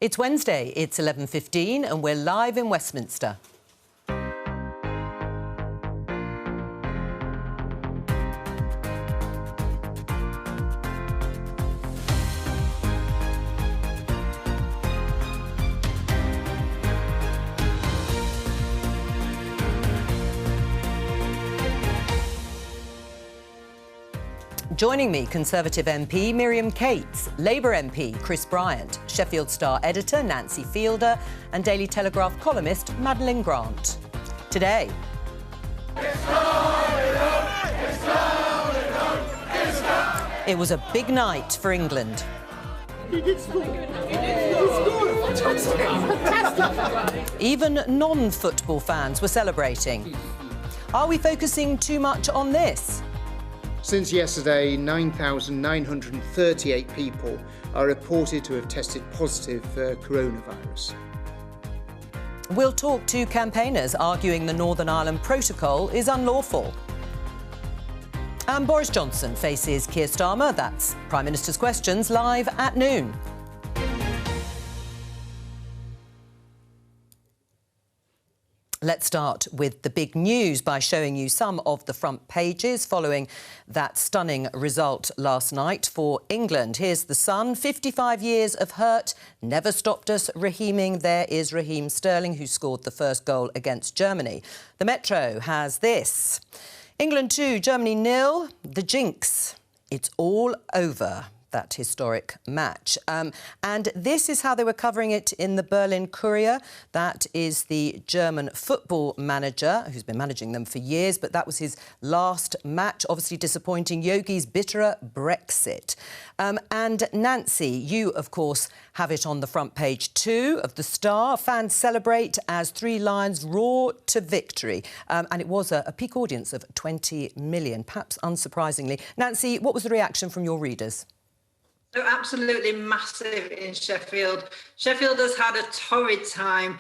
It's Wednesday, it's 11:15 and we're live in Westminster. Joining me, Conservative MP Miriam Cates, Labour MP Chris Bryant, Sheffield Star editor Nancy Fielder and Daily Telegraph columnist Madeline Grant. Today... It was a big night for England. He did score. He scored. Fantastic. Even non-football fans were celebrating. Are we focusing too much on this? Since yesterday, 9,938 people are reported to have tested positive for coronavirus. We'll talk to campaigners arguing the Northern Ireland Protocol is unlawful. And Boris Johnson faces Keir Starmer. That's Prime Minister's Questions, live at noon. Let's start with the big news by showing you some of the front pages following that stunning result last night for England. Here's The Sun. 55 years of hurt never stopped us raheeming. There is Raheem Sterling, who scored the first goal against Germany. The Metro has this. England 2, Germany 0. The jinx. It's all over. That historic match. And this is how they were covering it in the Berlin Courier. That is the German football manager who's been managing them for years, but that was his last match, obviously disappointing. Yogi's bitterer Brexit. And Nancy, you, of course, have it on the front page too of The Star. Fans celebrate as Three Lions roar to victory. And it was a peak audience of 20 million, perhaps unsurprisingly. Nancy, what was the reaction from your readers? So absolutely massive in Sheffield. Sheffield has had a torrid time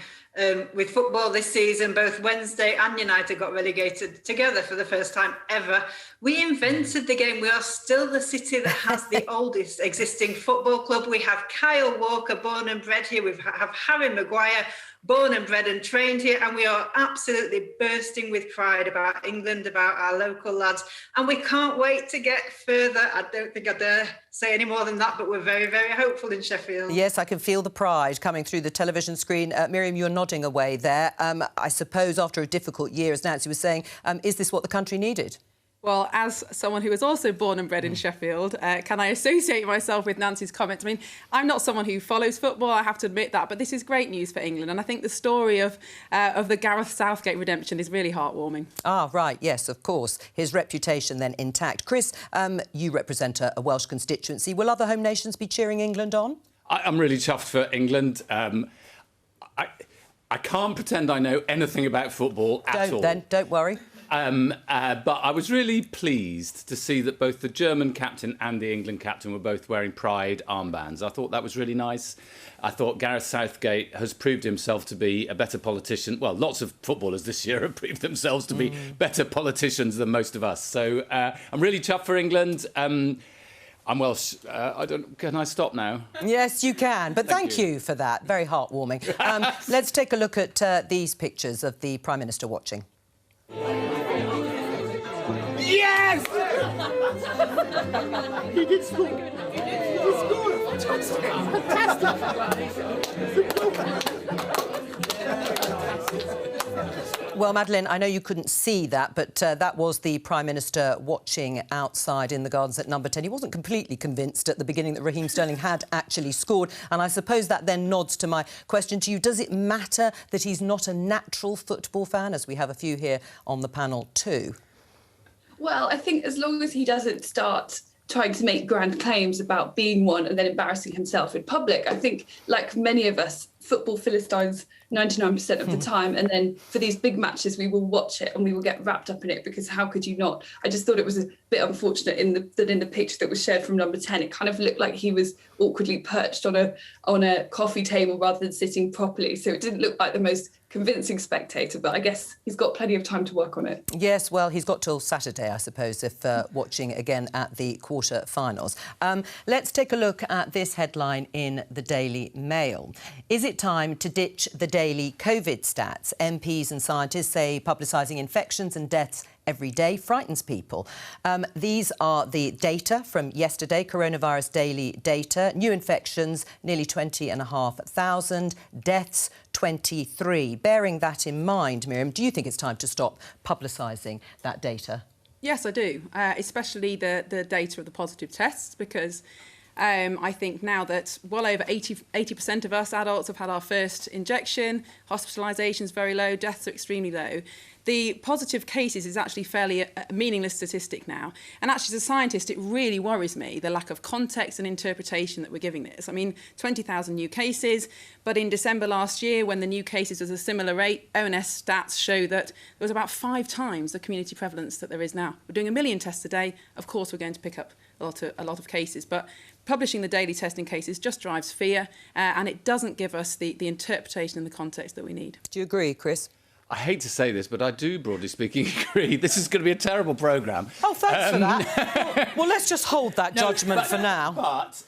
with football this season. Both Wednesday and United got relegated together for the first time ever. We invented the game. We are still the city that has the oldest existing football club. We have Kyle Walker, born and bred here. We have Harry Maguire, born and bred and trained here, and we are absolutely bursting with pride about England, about our local lads, and we can't wait to get further. I don't think I dare say any more than that, but we're very, very hopeful in Sheffield. Yes, I can feel the pride coming through the television screen. Miriam, you're nodding away there. I suppose after a difficult year, as Nancy was saying, is this what the country needed? Well, as someone who was also born and bred in Sheffield, can I associate myself with Nancy's comments? I mean, I'm not someone who follows football, I have to admit that, but this is great news for England. And I think the story of the Gareth Southgate redemption is really heartwarming. Ah, right, yes, of course. His reputation then intact. Chris, you represent a Welsh constituency. Will other home nations be cheering England on? I'm really chuffed for England. I can't pretend I know anything about football at all. Don't worry. But I was really pleased to see that both the German captain and the England captain were both wearing pride armbands. I thought that was really nice. I thought Gareth Southgate has proved himself to be a better politician. Well, lots of footballers this year have proved themselves to be better politicians than most of us. So I'm really chuffed for England. I'm Welsh. Can I stop now? Yes, you can. But thank you for that. Very heartwarming. Let's take a look at these pictures of the Prime Minister watching. Yes! He did score. He scored. Fantastic. Well, Madeline, I know you couldn't see that, but that was the Prime Minister watching outside in the gardens at number 10. He wasn't completely convinced at the beginning that Raheem Sterling had actually scored, and I suppose that then nods to my question to you. Does it matter that he's not a natural football fan, as we have a few here on the panel too? Well, I think as long as he doesn't start trying to make grand claims about being one and then embarrassing himself in public, I think, like many of us, football Philistines 99% of the time, and then for these big matches we will watch it and we will get wrapped up in it, because how could you not? I just thought it was a bit unfortunate that in the picture that was shared from number 10, it kind of looked like he was awkwardly perched on a coffee table rather than sitting properly, so it didn't look like the most convincing spectator, but I guess he's got plenty of time to work on it. Yes, well, he's got till Saturday, I suppose, if watching again at the quarter-finals. Let's take a look at this headline in the Daily Mail. Is it time to ditch the daily COVID stats? MPs and scientists say publicising infections and deaths every day frightens people. These are the data from yesterday, coronavirus daily data. New infections, nearly 20,500. Deaths, 23. Bearing that in mind, Miriam, do you think it's time to stop publicising that data? Yes, I do, especially the data of the positive tests, because I think now that well over 80% of us adults have had our first injection, hospitalisation's very low, deaths are extremely low. The positive cases is actually fairly a meaningless statistic now. And actually, as a scientist, it really worries me, the lack of context and interpretation that we're giving this. I mean, 20,000 new cases, but in December last year, when the new cases was a similar rate, ONS stats show that there was about 5 times the community prevalence that there is now. We're doing 1 million tests a day. Of course, we're going to pick up a lot of cases, but publishing the daily testing cases just drives fear, and it doesn't give us the interpretation and the context that we need. Do you agree, Chris? I hate to say this, but I do, broadly speaking, agree. This is going to be a terrible programme. Oh, thanks for that. well, let's just hold that judgment for now. But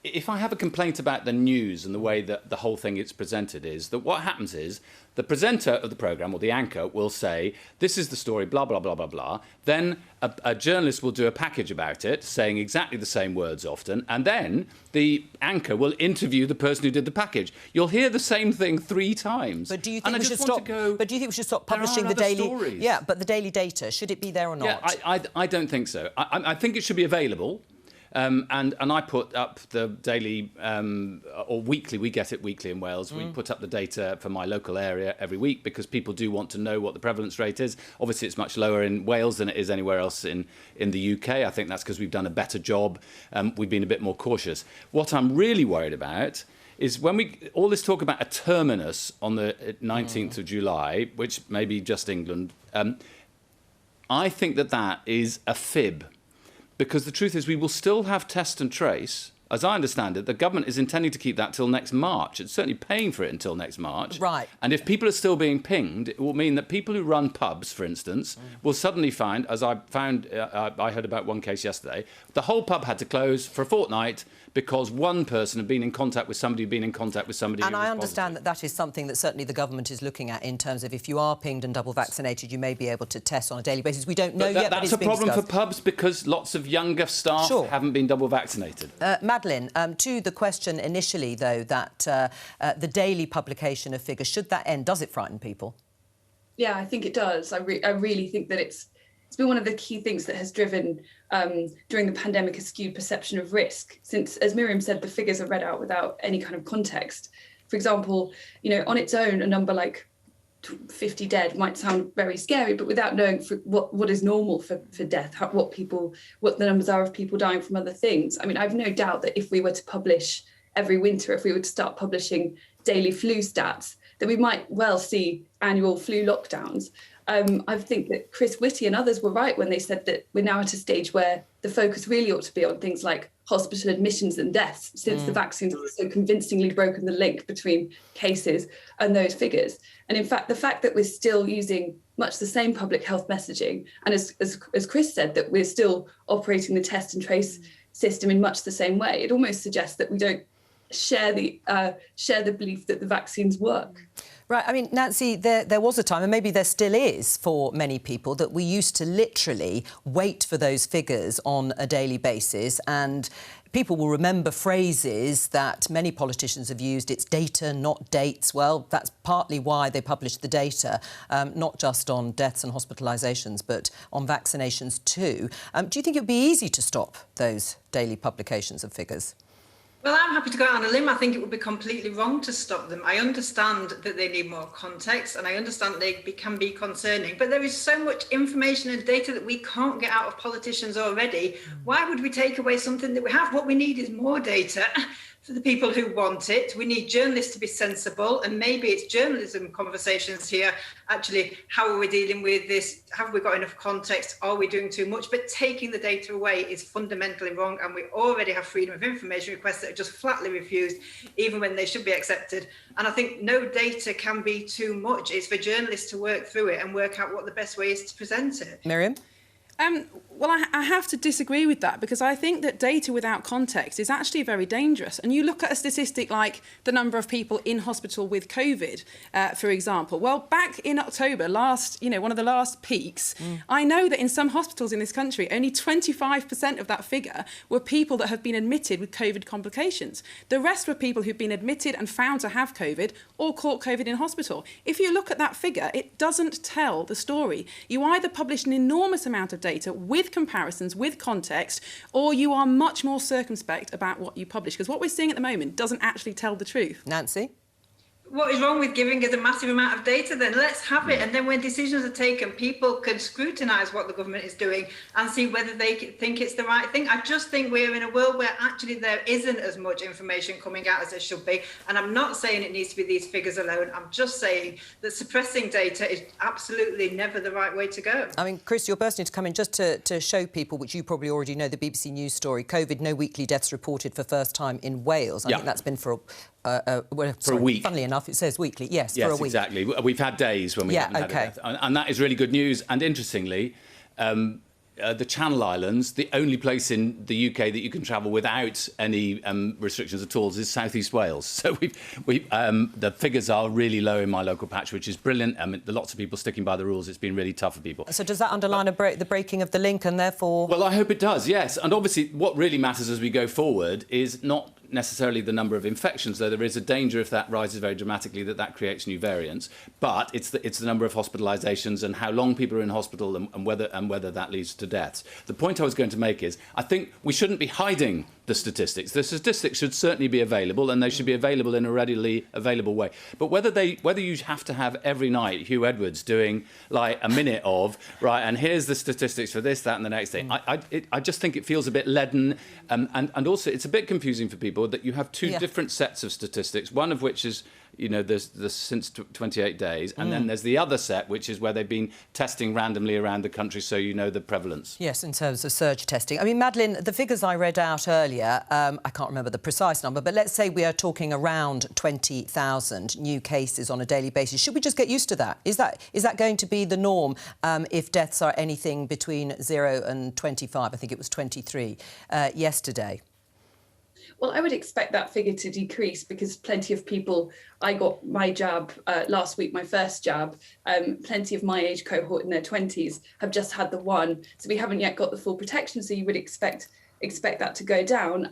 if I have a complaint about the news and the way that the whole thing is presented, is that what happens is the presenter of the programme, or the anchor, will say, this is the story, blah, blah, blah, blah, blah. Then a journalist will do a package about it, saying exactly the same words often, and then the anchor will interview the person who did the package. You'll hear the same thing 3 times. But do you think we should stop? But do you think we should stop publishing the daily? Stories. Yeah, but the daily data, should it be there or not? Yeah, I don't think so. I think it should be available. And I put up the daily or weekly, we get it weekly in Wales. We put up the data for my local area every week because people do want to know what the prevalence rate is. Obviously, it's much lower in Wales than it is anywhere else in the UK. I think that's because we've done a better job. We've been a bit more cautious. What I'm really worried about is when all this talk about a terminus on the 19th of July, which may be just England, I think that is a fib. Because the truth is we will still have test and trace. As I understand it, the government is intending to keep that till next March. It's certainly paying for it until next March. Right. And if people are still being pinged, it will mean that people who run pubs, for instance, will suddenly find, as I heard about one case yesterday, the whole pub had to close for a fortnight because one person had been in contact with somebody who'd been in contact with somebody. And I understand that is something that certainly the government is looking at in terms of if you are pinged and double vaccinated, you may be able to test on a daily basis. We don't know yet, but that's a problem for pubs because lots of younger staff haven't been double vaccinated. Madeline, to the question initially, though, that the daily publication of figures, should that end? Does it frighten people? Yeah, I think it does. I really think that it's been one of the key things that has driven during the pandemic a skewed perception of risk, since, as Miriam said, the figures are read out without any kind of context. For example, on its own, a number like 50 dead might sound very scary, but without knowing what is normal for death, what the numbers are of people dying from other things. I mean, I've no doubt that if we were to publish every winter, if we were to start publishing daily flu stats, that we might well see annual flu lockdowns. I think that Chris Whitty and others were right when they said that we're now at a stage where the focus really ought to be on things like hospital admissions and deaths, since the vaccines have so convincingly broken the link between cases and those figures. And in fact, the fact that we're still using much the same public health messaging, and as Chris said, that we're still operating the test and trace system in much the same way, it almost suggests that we don't share the belief that the vaccines work. Right. I mean, Nancy, there was a time, and maybe there still is for many people, that we used to literally wait for those figures on a daily basis, and people will remember phrases that many politicians have used. It's data, not dates. Well, that's partly why they published the data, not just on deaths and hospitalisations, but on vaccinations too. Do you think it would be easy to stop those daily publications of figures? Well, I'm happy to go out on a limb. I think it would be completely wrong to stop them. I understand that they need more context, and I understand they can be concerning, but there is so much information and data that we can't get out of politicians already. Why would we take away something that we have? What we need is more data. for the people who want it. We need journalists to be sensible, and maybe it's journalism conversations here. Actually, how are we dealing with this? Have we got enough context? Are we doing too much? But taking the data away is fundamentally wrong, and we already have freedom of information requests that are just flatly refused, even when they should be accepted. And I think no data can be too much. It's for journalists to work through it and work out what the best way is to present it. Miriam? Well, I have to disagree with that, because I think that data without context is actually very dangerous. And you look at a statistic like the number of people in hospital with COVID, for example. Well, back in October, one of the last peaks, I know that in some hospitals in this country, only 25% of that figure were people that have been admitted with COVID complications. The rest were people who've been admitted and found to have COVID or caught COVID in hospital. If you look at that figure, it doesn't tell the story. You either publish an enormous amount of data with comparisons, with context, or you are much more circumspect about what you publish, because what we're seeing at the moment doesn't actually tell the truth. Nancy? What is wrong with giving us a massive amount of data then? Let's have it. And then when decisions are taken, people can scrutinise what the government is doing and see whether they think it's the right thing. I just think we're in a world where actually there isn't as much information coming out as there should be. And I'm not saying it needs to be these figures alone. I'm just saying that suppressing data is absolutely never the right way to go. I mean, Chris, you're bursting to come in just to show people, which you probably already know, the BBC News story, COVID, no weekly deaths reported for first time in Wales. I think that's been for a week. Funnily enough, it says weekly. Yes, for a week. Exactly. We've had days when we haven't had a death. And that is really good news. And interestingly, the Channel Islands, the only place in the UK that you can travel without any restrictions at all is South East Wales. So the figures are really low in my local patch, which is brilliant. I mean, lots of people sticking by the rules. It's been really tough for people. So does that underline the breaking of the link, and therefore... Well, I hope it does, yes. And obviously what really matters as we go forward is not necessarily the number of infections, though there is a danger if that rises very dramatically that creates new variants. But it's the number of hospitalisations and how long people are in hospital and whether that leads to deaths. The point I was going to make is I think we shouldn't be hiding the statistics. The statistics should certainly be available, and they should be available in a readily available way. But whether you have to have every night Hugh Edwards doing like a minute of and here's the statistics for this, that, and the next thing, I just think it feels a bit leaden, and also it's a bit confusing for people that you have two different sets of statistics. One of which is there's since 28 days, and then there's the other set, which is where they've been testing randomly around the country, so the prevalence. Yes, in terms of surge testing. I mean, Madeleine, the figures I read out earlier, I can't remember the precise number, but let's say we are talking around 20,000 new cases on a daily basis. Should we just get used to that? Is that going to be the norm if deaths are anything between 0 and 25? I think it was 23 yesterday. Well, I would expect that figure to decrease because plenty of people, I got my jab last week, my first jab, plenty of my age cohort in their 20s have just had the one. So we haven't yet got the full protection. So you would expect that to go down.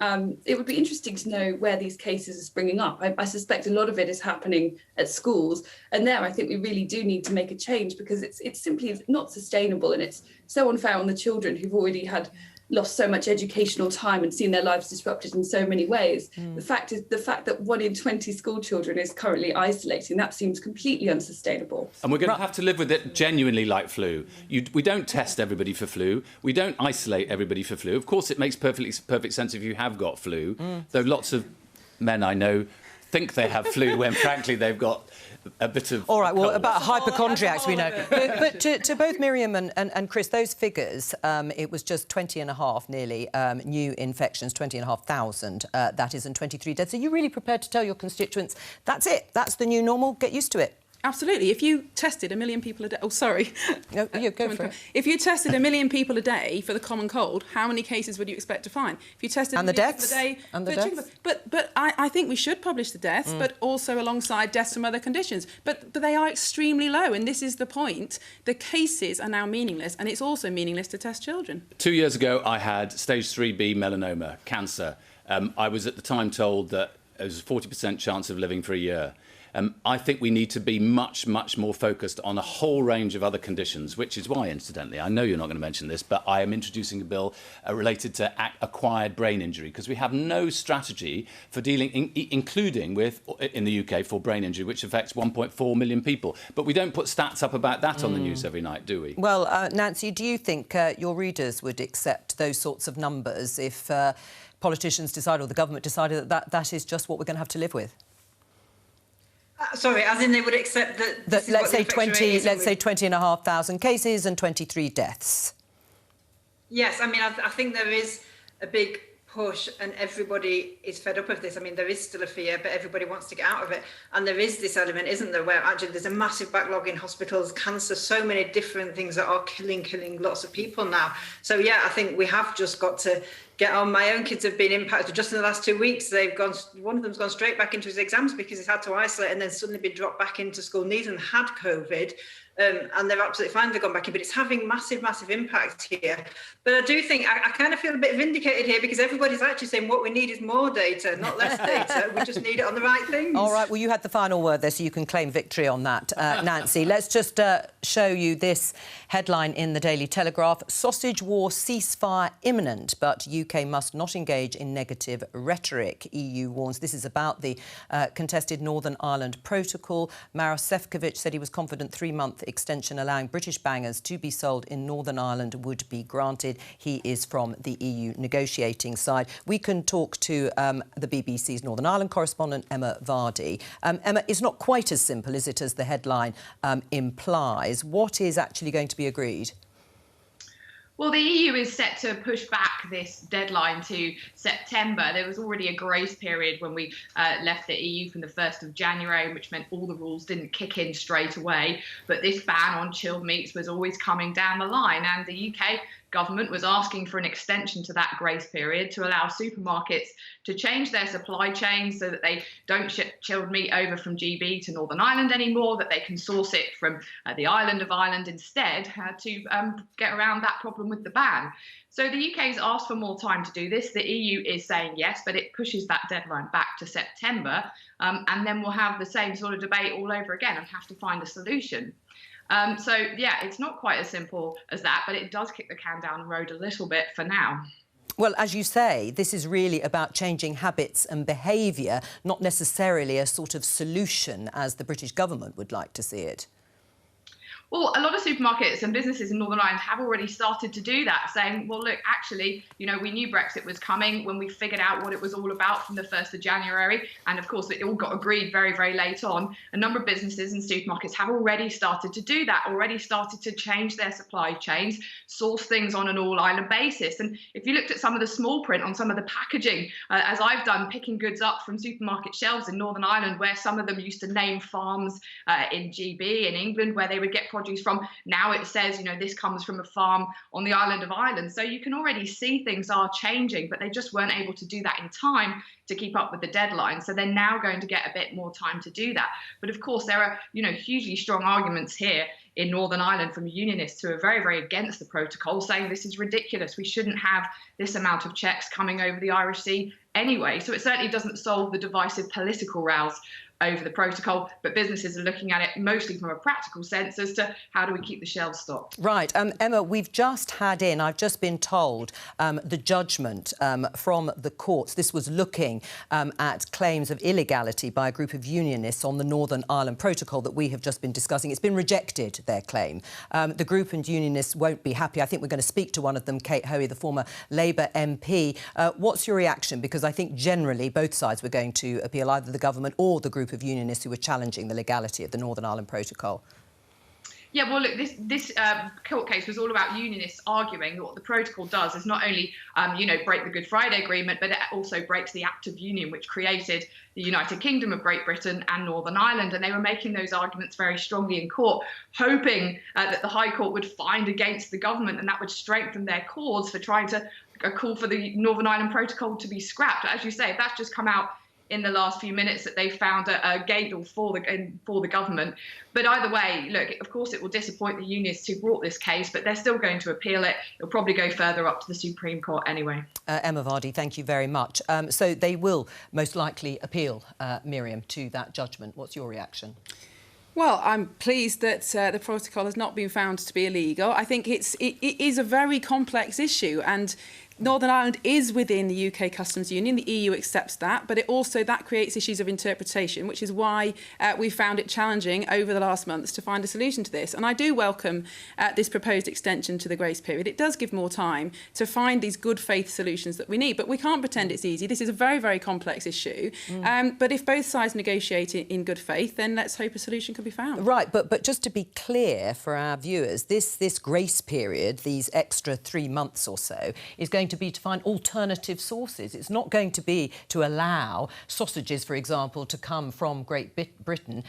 It would be interesting to know where these cases are springing up. I suspect a lot of it is happening at schools. And there, I think we really do need to make a change because it's simply not sustainable. And it's so unfair on the children who've already lost so much educational time and seen their lives disrupted in so many ways. The fact that 1 in 20 school children is currently isolating, that seems completely unsustainable. And we're going to have to live with it genuinely like flu. We don't test everybody for flu. We don't isolate everybody for flu. Of course, it makes perfect sense if you have got flu, though lots of men I know think they have flu when, frankly, they've got a bit of... All right, well, about hypochondriacs we know. But to both Miriam and Chris, those figures, it was just 20.5 nearly new infections, 20,500, that is, and 23 deaths. Are you really prepared to tell your constituents, that's it, that's the new normal, get used to it? Absolutely. If you tested 1 million people a day... Oh, sorry. No, you go for it. If you tested 1 million people a day for the common cold, how many cases would you expect to find? If you tested and the deaths? And the deaths? But I think we should publish the deaths, but also alongside deaths from other conditions. But they are extremely low, and this is the point. The cases are now meaningless, and it's also meaningless to test children. 2 years ago, I had stage 3B melanoma, cancer. I was at the time told that there was a 40% chance of living for a year. I think we need to be much, much more focused on a whole range of other conditions, which is why, incidentally, I know you're not going to mention this, but I am introducing a bill related to acquired brain injury, because we have no strategy for dealing, including with, in the UK, for brain injury, which affects 1.4 million people. But we don't put stats up about that on the news every night, do we? Well, Nancy, do you think your readers would accept those sorts of numbers if... politicians decided, or the government decided, that is just what we're going to have to live with? Sorry, as in they would accept that let's say 20,500 cases and 23 deaths. Yes, I mean, I think there is a big push and everybody is fed up of this. I mean, there is still a fear, but everybody wants to get out of it. And there is this element, isn't there, where actually there's a massive backlog in hospitals, cancer, so many different things that are killing lots of people now. So, yeah, I think we have just got to get on. My own kids have been impacted. Just in the last 2 weeks, one of them's gone straight back into his exams because he's had to isolate and then suddenly been dropped back into school. Neither had COVID. And they're absolutely fine, they've gone back in, but it's having massive impact here. But I do think I kind of feel a bit vindicated here because everybody's actually saying what we need is more data, not less data. We just need it on the right things. All right, well, you had the final word there, so you can claim victory on that, Nancy. Let's just show you this headline in the Daily Telegraph. Sausage war ceasefire imminent, but UK must not engage in negative rhetoric, EU warns. This is about the contested Northern Ireland Protocol. Maros Sefcovic said he was confident 3-month extension allowing British bangers to be sold in Northern Ireland would be granted. He is from the EU negotiating side. We can talk to the BBC's Northern Ireland correspondent, Emma Vardy. Emma, it's not quite as simple, is it, as the headline implies? What is actually going to be agreed? Well, the EU is set to push back this deadline to September. There was already a grace period when we left the EU from the 1st of January, which meant all the rules didn't kick in straight away. But this ban on chilled meats was always coming down the line, and the UK government was asking for an extension to that grace period to allow supermarkets to change their supply chains so that they don't ship chilled meat over from GB to Northern Ireland anymore, that they can source it from the island of Ireland instead to get around that problem with the ban. So the UK's asked for more time to do this. The EU is saying yes, but it pushes that deadline back to September. And then we'll have the same sort of debate all over again and have to find a solution. So, yeah, it's not quite as simple as that, but it does kick the can down the road a little bit for now. Well, as you say, this is really about changing habits and behaviour, not necessarily a sort of solution as the British government would like to see it. Well, a lot of supermarkets and businesses in Northern Ireland have already started to do that, saying, well, look, actually, you know, we knew Brexit was coming when we figured out what it was all about from the 1st of January. And of course, it all got agreed very, very late on. A number of businesses and supermarkets have already started to do that, already started to change their supply chains, source things on an all-island basis. And if you looked at some of the small print on some of the packaging, as I've done, picking goods up from supermarket shelves in Northern Ireland, where some of them used to name farms in GB, in England, where they would get produce from. Now it says, you know, this comes from a farm on the island of Ireland. So you can already see things are changing, but they just weren't able to do that in time to keep up with the deadline. So they're now going to get a bit more time to do that. But of course, there are, you know, hugely strong arguments here in Northern Ireland from unionists who are very, very against the protocol, saying this is ridiculous. We shouldn't have this amount of checks coming over the Irish Sea anyway. So it certainly doesn't solve the divisive political rows over the protocol, but businesses are looking at it mostly from a practical sense as to how do we keep the shelves stocked. Right. Emma, we've just had in, I've just been told, the judgment from the courts. This was looking at claims of illegality by a group of unionists on the Northern Ireland Protocol that we have just been discussing. It's been rejected, their claim. The group and unionists won't be happy. I think we're going to speak to one of them, Kate Hoey, the former Labour MP. What's your reaction? Because I think generally both sides were going to appeal, either the government or the group of unionists who were challenging the legality of the Northern Ireland Protocol. Yeah, well, look, this court case was all about unionists arguing that what the protocol does is not only, you know, break the Good Friday Agreement, but it also breaks the Act of Union, which created the United Kingdom of Great Britain and Northern Ireland. And they were making those arguments very strongly in court, hoping that the High Court would find against the government and that would strengthen their cause for trying to call for the Northern Ireland Protocol to be scrapped. As you say, if that's just come out in the last few minutes that they found a gate for the government. But either way, look, of course it will disappoint the unionists who brought this case, but they're still going to appeal it. It'll probably go further up to the Supreme Court anyway. Emma Vardy, thank you very much. So they will most likely appeal, Miriam, to that judgment. What's your reaction? Well, I'm pleased that the protocol has not been found to be illegal. I think it is a very complex issue, and Northern Ireland is within the UK Customs Union. The EU accepts that, but that creates issues of interpretation, which is why we found it challenging over the last months to find a solution to this. And I do welcome this proposed extension to the grace period. It does give more time to find these good faith solutions that we need, but we can't pretend it's easy. This is a very, very complex issue. But if both sides negotiate in good faith, then let's hope a solution can be found. Right, but just to be clear for our viewers, this grace period, these extra 3 months or so, is going to be to find alternative sources. It's not going to be to allow sausages, for example, to come from Great Britain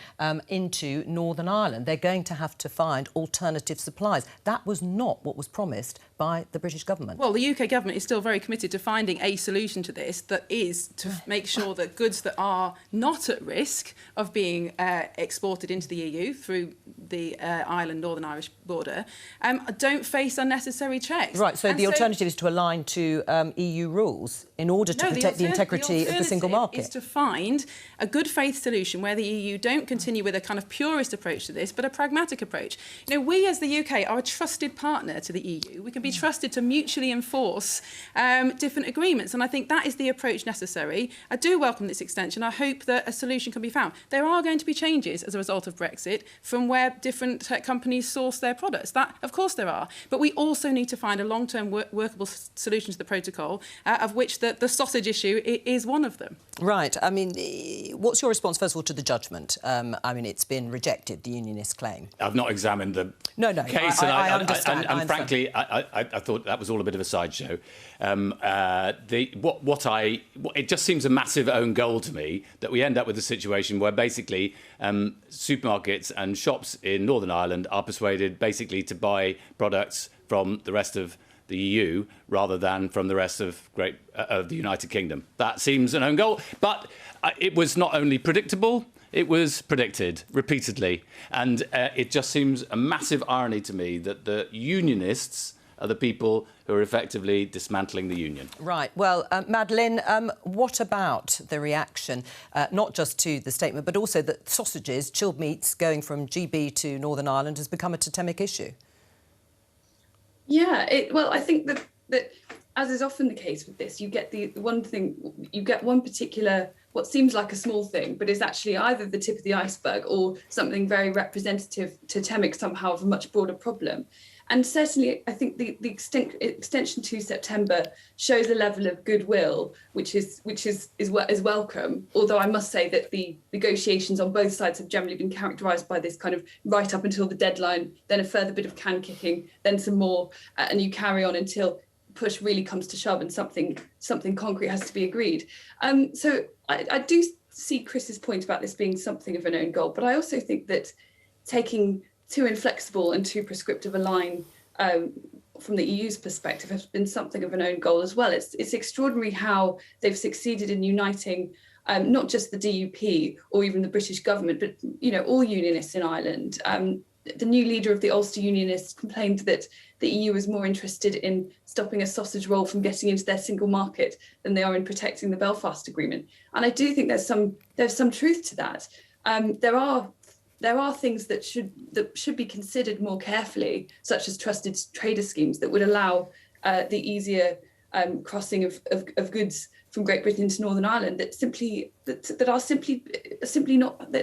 into Northern Ireland. They're going to have to find alternative supplies. That was not what was promised by the British government. Well, the UK government is still very committed to finding a solution to this that is to make sure that goods that are not at risk of being exported into the EU through the Ireland-Northern Irish border don't face unnecessary checks. Right, so the alternative is to align to EU rules in order to protect the integrity of the single market. Is to find a good faith solution where the EU don't continue with a kind of purist approach to this, but a pragmatic approach. You know, we as the UK are a trusted partner to the EU. We can be trusted to mutually enforce different agreements, and I think that is the approach necessary. I do welcome this extension. I hope that a solution can be found. There are going to be changes as a result of Brexit from where different companies source their products. That, of course, there are. But we also need to find a long-term workable solution to the protocol, of which the sausage issue is one of them. Right. I mean, what's your response, first of all, to the judgment? I mean, it's been rejected, the unionist claim. I've not examined the case, I understand. And frankly, I thought that was all a bit of a sideshow. It just seems a massive own goal to me that we end up with a situation where basically supermarkets and shops in Northern Ireland are persuaded basically to buy products from the rest of the EU rather than from the rest of the United Kingdom. That seems an own goal, but it was not only predictable, it was predicted repeatedly. And it just seems a massive irony to me that the unionists are the people who are effectively dismantling the union. Right. Well, Madeleine, what about the reaction, not just to the statement, but also that sausages, chilled meats, going from GB to Northern Ireland has become a totemic issue? Yeah, well, I think that as is often the case with this, you get one particular, what seems like a small thing, but is actually either the tip of the iceberg or something very representative, totemic somehow of a much broader problem. And certainly, I think the extension to September shows a level of goodwill, which is welcome. Although I must say that the negotiations on both sides have generally been characterised by this kind of right up until the deadline, then a further bit of can kicking, then some more, and you carry on until push really comes to shove and something concrete has to be agreed. So I do see Chris's point about this being something of an own goal, but I also think that taking too inflexible and too prescriptive a line from the EU's perspective has been something of an own goal as well. It's extraordinary how they've succeeded in uniting not just the DUP or even the British government, but all unionists in Ireland. The new leader of the Ulster Unionists complained that the EU is more interested in stopping a sausage roll from getting into their single market than they are in protecting the Belfast Agreement. And I do think there's some truth to that. There are things that should be considered more carefully, such as trusted trader schemes that would allow the easier crossing of goods from Great Britain into Northern Ireland that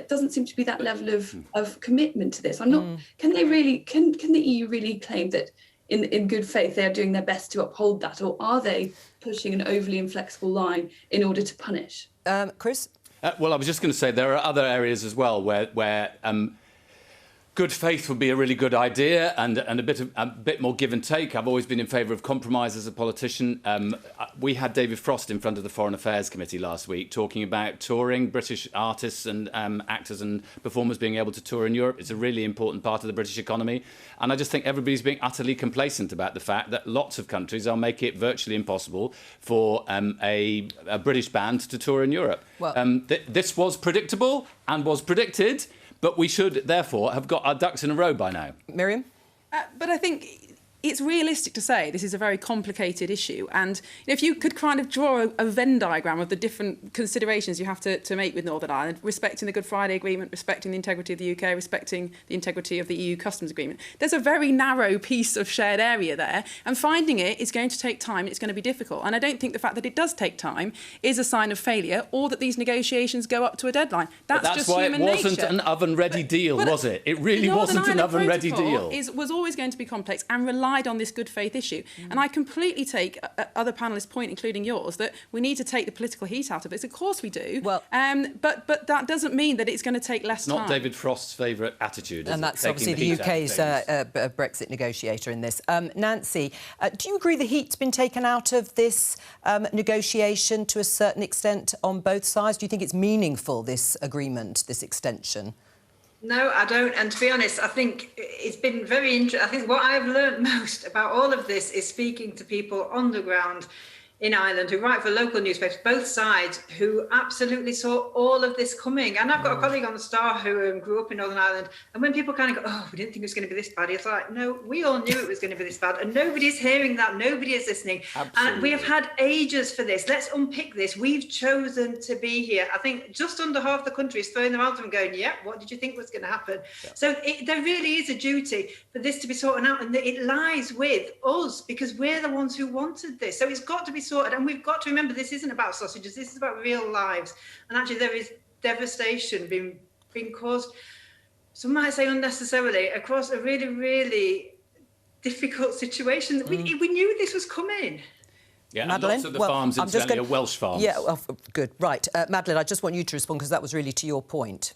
doesn't seem to be that level of commitment to this. Can the EU really claim that in good faith they are doing their best to uphold that, or are they pushing an overly inflexible line in order to punish? Chris? Well, I was just going to say there are other areas as well where good faith would be a really good idea, and a bit more give and take. I've always been in favour of compromise as a politician. We had David Frost in front of the Foreign Affairs Committee last week talking about touring, British artists and actors and performers being able to tour in Europe. It's a really important part of the British economy. And I just think everybody's being utterly complacent about the fact that lots of countries are making it virtually impossible for a British band to tour in Europe. Well, this was predictable and was predicted, but we should, therefore, have got our ducks in a row by now. Miriam? But I think it's realistic to say this is a very complicated issue. And if you could kind of draw a Venn diagram of the different considerations you have to make with Northern Ireland, respecting the Good Friday Agreement, respecting the integrity of the UK, respecting the integrity of the EU Customs Agreement, there's a very narrow piece of shared area there. And finding it is going to take time. It's going to be difficult. And I don't think the fact that it does take time is a sign of failure or that these negotiations go up to a deadline. That's why just human nature. it wasn't an oven-ready deal, was it? It really wasn't an oven-ready deal. Was always going to be complex and relied on this good faith issue. And I completely take other panellists' point, including yours, that we need to take the political heat out of it. Of course we do. Well, but that doesn't mean that it's going to take less time. Not David Frost's favourite attitude, and that's obviously the UK's Brexit negotiator in this. Nancy, do you agree the heat's been taken out of this negotiation to a certain extent on both sides? Do you think it's meaningful, this agreement, this extension? No, I don't. And to be honest, I think it's been very interesting. I think what I've learned most about all of this is speaking to people on the ground in Ireland who write for local newspapers, both sides, who absolutely saw all of this coming. And I've got a colleague on the Star who grew up in Northern Ireland. And when people kind of go, oh, we didn't think it was going to be this bad, it's like, no, we all knew it was going to be this bad. And nobody's hearing that. Nobody is listening. Absolutely. And we have had ages for this. Let's unpick this. We've chosen to be here. I think just under half the country is throwing their arms up and going, yeah, what did you think was going to happen? Yeah. So there really is a duty for this to be sorted out. And it lies with us because we're the ones who wanted this. So it's got to be sorted, and we've got to remember this isn't about sausages, this is about real lives. And actually there is devastation being caused, some might say unnecessarily, across a really, really difficult situation. We knew this was coming. Yeah, Madeline? And lots of the farms incidentally are Welsh farms. Yeah, well, good. Right. Madeline, I just want you to respond because that was really to your point.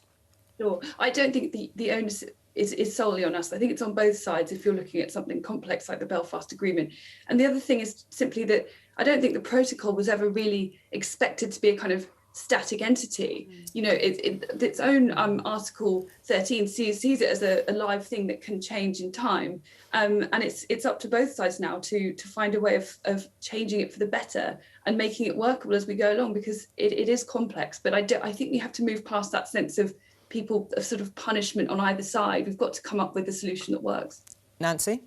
Sure. I don't think the onus is solely on us. I think it's on both sides if you're looking at something complex like the Belfast Agreement. And the other thing is simply that I don't think the protocol was ever really expected to be a kind of static entity. You know, its own Article 13 sees it as a live thing that can change in time. And it's up to both sides now to find a way of changing it for the better and making it workable as we go along, because it is complex. But I think we have to move past that sense of people of sort of punishment on either side. We've got to come up with a solution that works. Nancy?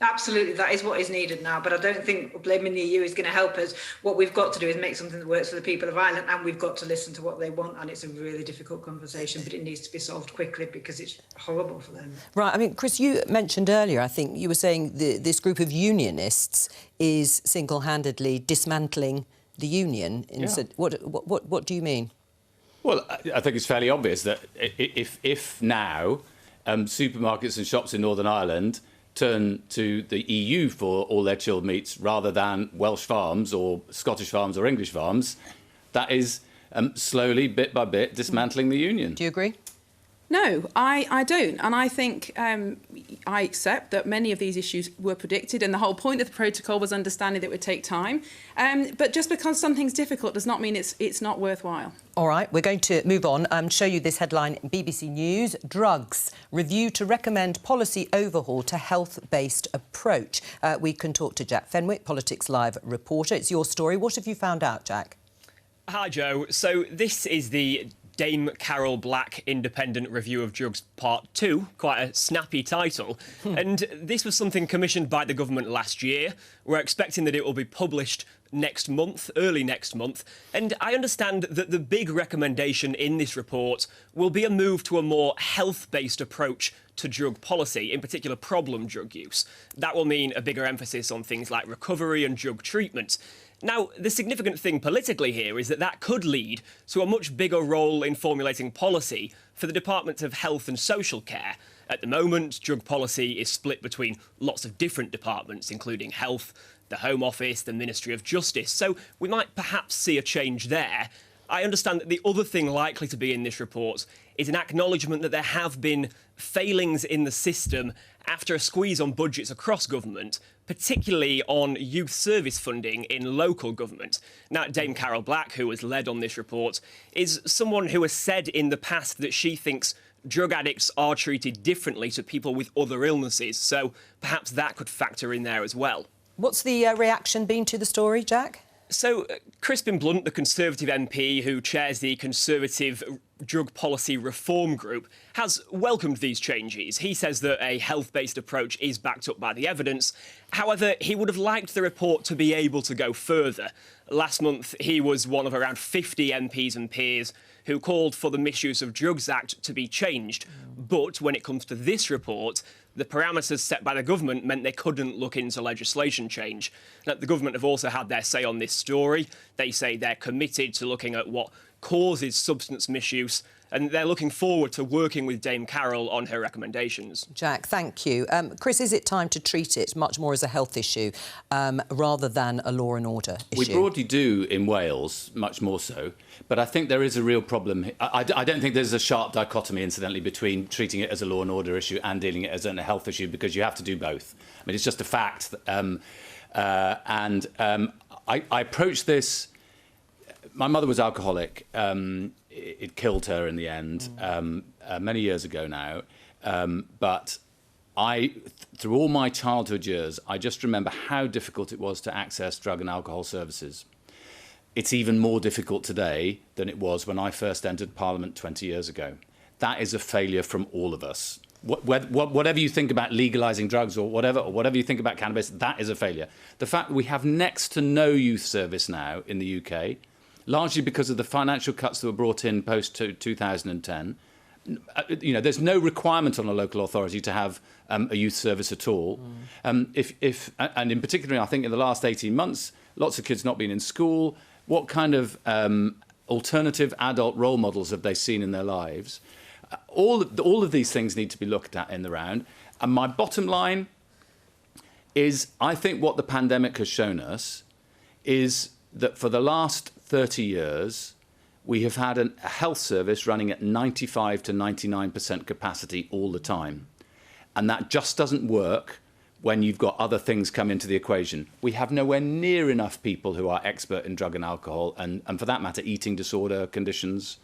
Absolutely, that is what is needed now, but I don't think blaming the EU is going to help us. What we've got to do is make something that works for the people of Ireland, and we've got to listen to what they want, and it's a really difficult conversation, but it needs to be solved quickly because it's horrible for them. Right, I mean, Chris, you mentioned earlier, I think you were saying this group of unionists is single-handedly dismantling the union. What do you mean? Well, I think it's fairly obvious that if now supermarkets and shops in Northern Ireland turn to the EU for all their chilled meats rather than Welsh farms or Scottish farms or English farms, that is slowly, bit by bit, dismantling the union. Do you agree? No, I don't. And I think I accept that many of these issues were predicted, and the whole point of the protocol was understanding that it would take time. But just because something's difficult does not mean it's not worthwhile. All right, we're going to move on and show you this headline, BBC News. Drugs, review to recommend policy overhaul to health-based approach. We can talk to Jack Fenwick, Politics Live reporter. It's your story. What have you found out, Jack? Hi, Jo. So this is the Dame Carol Black Independent Review of Drugs Part 2, quite a snappy title. And this was something commissioned by the government last year. We're expecting that it will be published next month, early next month. And I understand that the big recommendation in this report will be a move to a more health-based approach to drug policy, in particular problem drug use. That will mean a bigger emphasis on things like recovery and drug treatment. Now, the significant thing politically here is that could lead to a much bigger role in formulating policy for the Department of Health and Social Care. At the moment, drug policy is split between lots of different departments, including Health, the Home Office, the Ministry of Justice, so we might perhaps see a change there. I understand that the other thing likely to be in this report is an acknowledgement that there have been failings in the system after a squeeze on budgets across government, particularly on youth service funding in local government. Now, Dame Carol Black, who has led on this report, is someone who has said in the past that she thinks drug addicts are treated differently to people with other illnesses, so perhaps that could factor in there as well. What's the reaction been to the story, Jack? So, Crispin Blunt, the Conservative MP who chairs the Conservative Drug Policy Reform Group, has welcomed these changes. He says that a health-based approach is backed up by the evidence. However, he would have liked the report to be able to go further. Last month, he was one of around 50 MPs and peers who called for the Misuse of Drugs Act to be changed. But when it comes to this report, the parameters set by the government meant they couldn't look into legislation change. Now, the government have also had their say on this story. They say they're committed to looking at what causes substance misuse, and they're looking forward to working with Dame Carol on her recommendations. Jack, thank you. Chris, is it time to treat it much more as a health issue rather than a law and order issue? We broadly do in Wales, much more so, but I think there is a real problem. I don't think there's a sharp dichotomy, incidentally, between treating it as a law and order issue and dealing it as a health issue, because you have to do both. I mean, it's just a fact. I approach this... My mother was alcoholic. It killed her in the end, many years ago now. But through all my childhood years, I just remember how difficult it was to access drug and alcohol services. It's even more difficult today than it was when I first entered Parliament 20 years ago. That is a failure from all of us. Whatever you think about legalising drugs or whatever you think about cannabis, that is a failure. The fact that we have next to no youth service now in the UK, largely because of the financial cuts that were brought in post-2010. There's no requirement on a local authority to have a youth service at all. And in particular, I think in the last 18 months, lots of kids not being in school. What kind of alternative adult role models have they seen in their lives? All of these things need to be looked at in the round. And my bottom line is, I think what the pandemic has shown us is that for the last 30 years, we have had a health service running at 95 to 99% capacity all the time. And that just doesn't work when you've got other things come into the equation. We have nowhere near enough people who are expert in drug and alcohol, and for that matter, eating disorder conditions.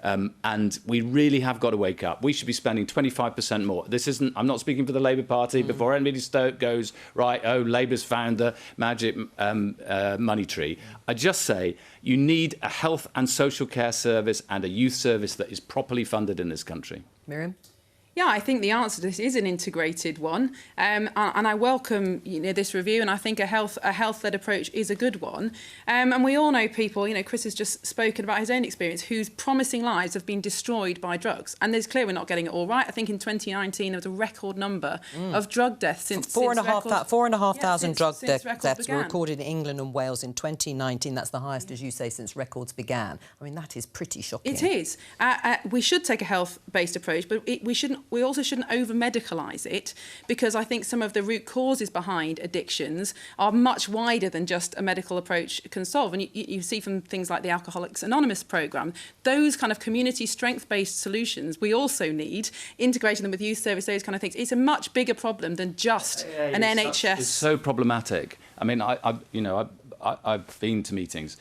And we really have got to wake up. We should be spending 25% more. I'm not speaking for the Labour Party. Before anybody goes, right, Labour's found the magic money tree. I just say you need a health and social care service and a youth service that is properly funded in this country. Miriam? Yeah, I think the answer to this is an integrated one, and I welcome this review, and I think a health-led approach is a good one. And we all know people, Chris has just spoken about his own experience, whose promising lives have been destroyed by drugs, and it's clear we're not getting it all right. I think in 2019 there was a record number of drug deaths since 4,500 drug deaths began. were recorded in England and Wales in 2019. That's the highest, as you say, since records began. I mean, that is pretty shocking. It is. We should take a health-based approach, but we also shouldn't over-medicalise it, because I think some of the root causes behind addictions are much wider than just a medical approach can solve. And you see from things like the Alcoholics Anonymous programme, those kind of community strength-based solutions we also need, integrating them with youth service, those kind of things. It's a much bigger problem than just an NHS. It's so problematic. I mean, I've been to meetings.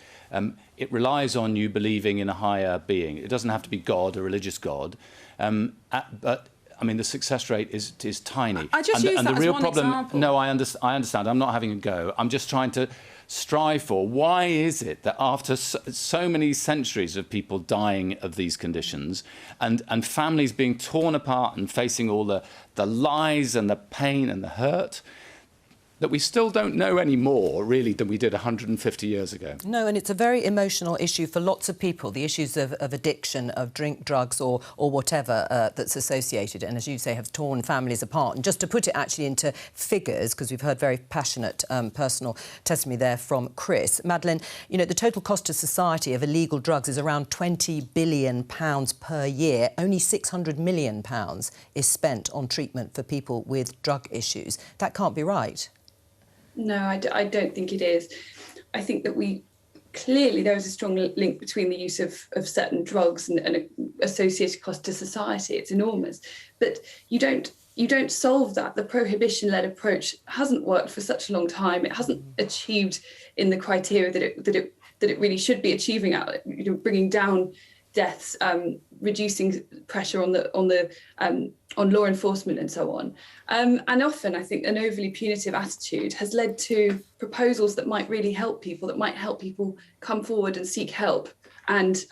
It relies on you believing in a higher being. It doesn't have to be God, a religious God. But I mean, the success rate is tiny. I just use that as one example. No, I understand. I'm not having a go. I'm just trying to strive for, why is it that after so many centuries of people dying of these conditions and families being torn apart and facing all the lies and the pain and the hurt, that we still don't know any more, really, than we did 150 years ago. No, and it's a very emotional issue for lots of people, the issues of addiction, of drink, drugs or whatever that's associated, and as you say, have torn families apart. And just to put it actually into figures, because we've heard very passionate personal testimony there from Chris. Madeleine, the total cost to society of illegal drugs is around £20 billion per year. Only £600 million is spent on treatment for people with drug issues. That can't be right. No, I don't think it is. I think that clearly there is a strong link between the use of certain drugs and associated cost to society. It's enormous. But you don't solve that. The prohibition-led approach hasn't worked for such a long time. It hasn't achieved in the criteria that it really should be achieving at, bringing down deaths, reducing pressure on law enforcement and so on. And often I think an overly punitive attitude has led to proposals that might really help people, that might help people come forward and seek help, and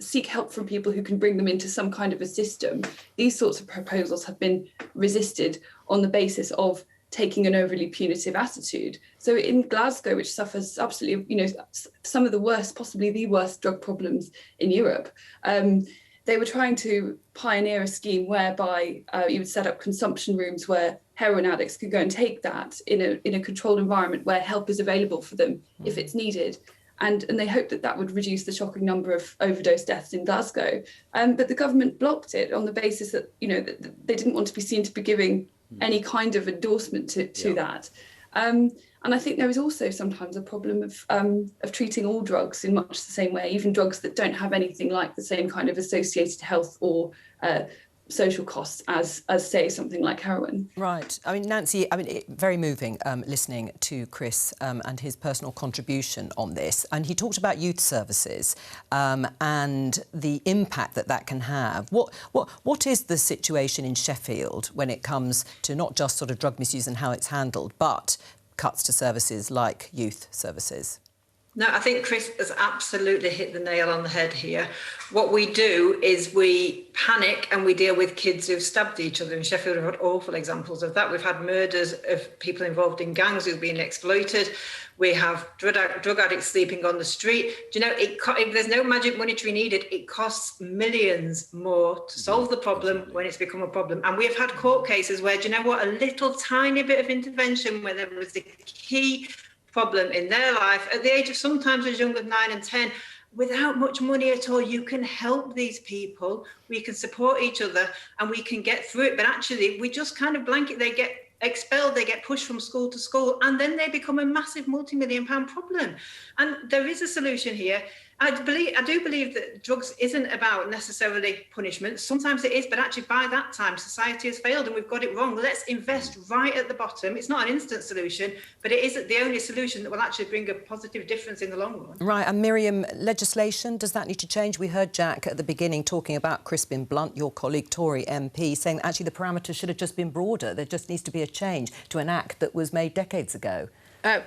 seek help from people who can bring them into some kind of a system. These sorts of proposals have been resisted on the basis of taking an overly punitive attitude. So in Glasgow, which suffers absolutely, some of the worst, possibly the worst drug problems in Europe, they were trying to pioneer a scheme whereby you would set up consumption rooms where heroin addicts could go and take that in a controlled environment where help is available for them if it's needed. And they hoped that would reduce the shocking number of overdose deaths in Glasgow. But the government blocked it on the basis that, that they didn't want to be seen to be giving any kind of endorsement to that. And I think there is also sometimes a problem of treating all drugs in much the same way, even drugs that don't have anything like the same kind of associated health or social costs as say something like heroin. Right. I mean, Nancy, very moving listening to Chris and his personal contribution on this. And he talked about youth services and the impact that can have. What is the situation in Sheffield when it comes to not just sort of drug misuse and how it's handled, but cuts to services like youth services? No, I think Chris has absolutely hit the nail on the head here. What we do is we panic and we deal with kids who've stabbed each other. In Sheffield, we've had awful examples of that. We've had murders of people involved in gangs who've been exploited. We have drug addicts sleeping on the street. Do you know, if there's no magic monetary needed, it costs millions more to solve the problem when it's become a problem. And we have had court cases where, do you know what, a little tiny bit of intervention where there was a key problem in their life at the age of sometimes as young as 9 and 10, without much money at all, you can help these people, we can support each other and we can get through it. But actually we just kind of blanket, they get expelled, they get pushed from school to school, and then they become a massive multi-million-pound problem. And there is a solution here. I do believe that drugs isn't about necessarily punishment. Sometimes it is, but actually by that time, society has failed and we've got it wrong. Let's invest right at the bottom. It's not an instant solution, but it is the only solution that will actually bring a positive difference in the long run. Right, and Miriam, legislation, does that need to change? We heard Jack at the beginning talking about Crispin Blunt, your colleague, Tory MP, saying that actually the parameters should have just been broader. There just needs to be a change to an act that was made decades ago.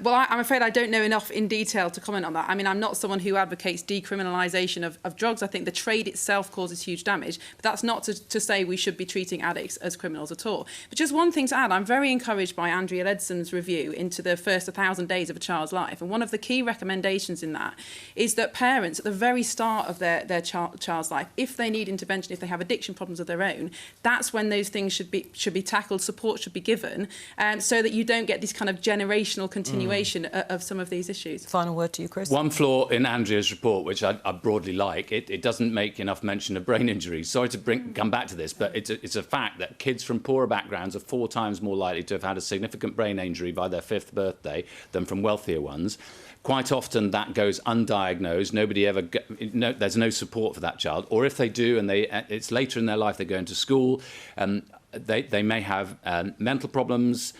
Well, I'm afraid I don't know enough in detail to comment on that. I mean, I'm not someone who advocates decriminalisation of drugs. I think the trade itself causes huge damage, but that's not to say we should be treating addicts as criminals at all. But just one thing to add, I'm very encouraged by Andrea Ledsam's review into the first 1,000 days of a child's life. And one of the key recommendations in that is that parents, at the very start of their child's life, if they need intervention, if they have addiction problems of their own, that's when those things should be tackled, support should be given, so that you don't get this kind of generational continuation of some of these issues. Final word to you, Chris. One flaw in Andrea's report, which I broadly like, it doesn't make enough mention of brain injuries. Sorry to come back to this, but it's a fact that kids from poorer backgrounds are 4 times more likely to have had a significant brain injury by their 5th birthday than from wealthier ones. Quite often that goes undiagnosed. There's no support for that child. Or if they do, and it's later in their life, they go into school, they may have mental problems,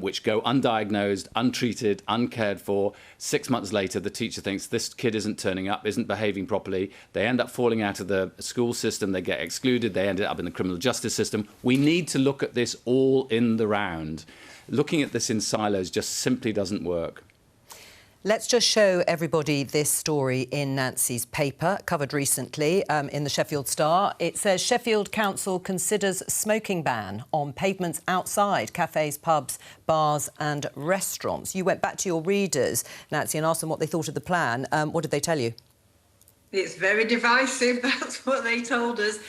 which go undiagnosed, untreated, uncared for. 6 months later, the teacher thinks this kid isn't turning up, isn't behaving properly. They end up falling out of the school system. They get excluded. They end up in the criminal justice system. We need to look at this all in the round. Looking at this in silos just simply doesn't work. Let's just show everybody this story in Nancy's paper, covered recently in the Sheffield Star. It says Sheffield Council considers smoking ban on pavements outside cafes, pubs, bars and restaurants. You went back to your readers, Nancy, and asked them what they thought of the plan. What did they tell you? It's very divisive, that's what they told us.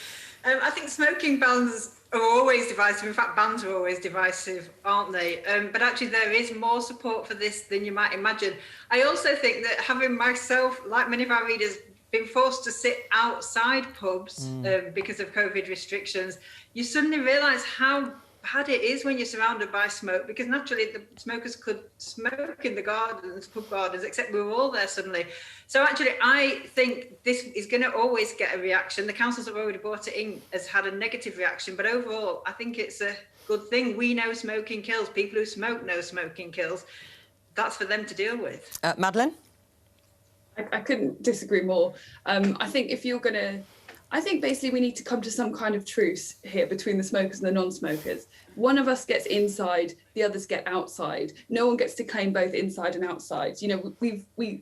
I think smoking bans are always divisive. In fact, bans are always divisive, aren't they? But actually, there is more support for this than you might imagine. I also think that having myself, like many of our readers, been forced to sit outside pubs because of COVID restrictions, you suddenly realise how bad it is when you're surrounded by smoke, because naturally the smokers could smoke in the gardens, pub gardens, except we were all there suddenly. So actually, I think this is going to always get a reaction. The councils have already brought it in, has had a negative reaction, but overall, I think it's a good thing. We know smoking kills. People who smoke know smoking kills. That's for them to deal with. Madeleine? I couldn't disagree more. I think if you're going to, I think basically we need to come to some kind of truce here between the smokers and the non-smokers. One of us gets inside, the others get outside. No one gets to claim both inside and outside. You know,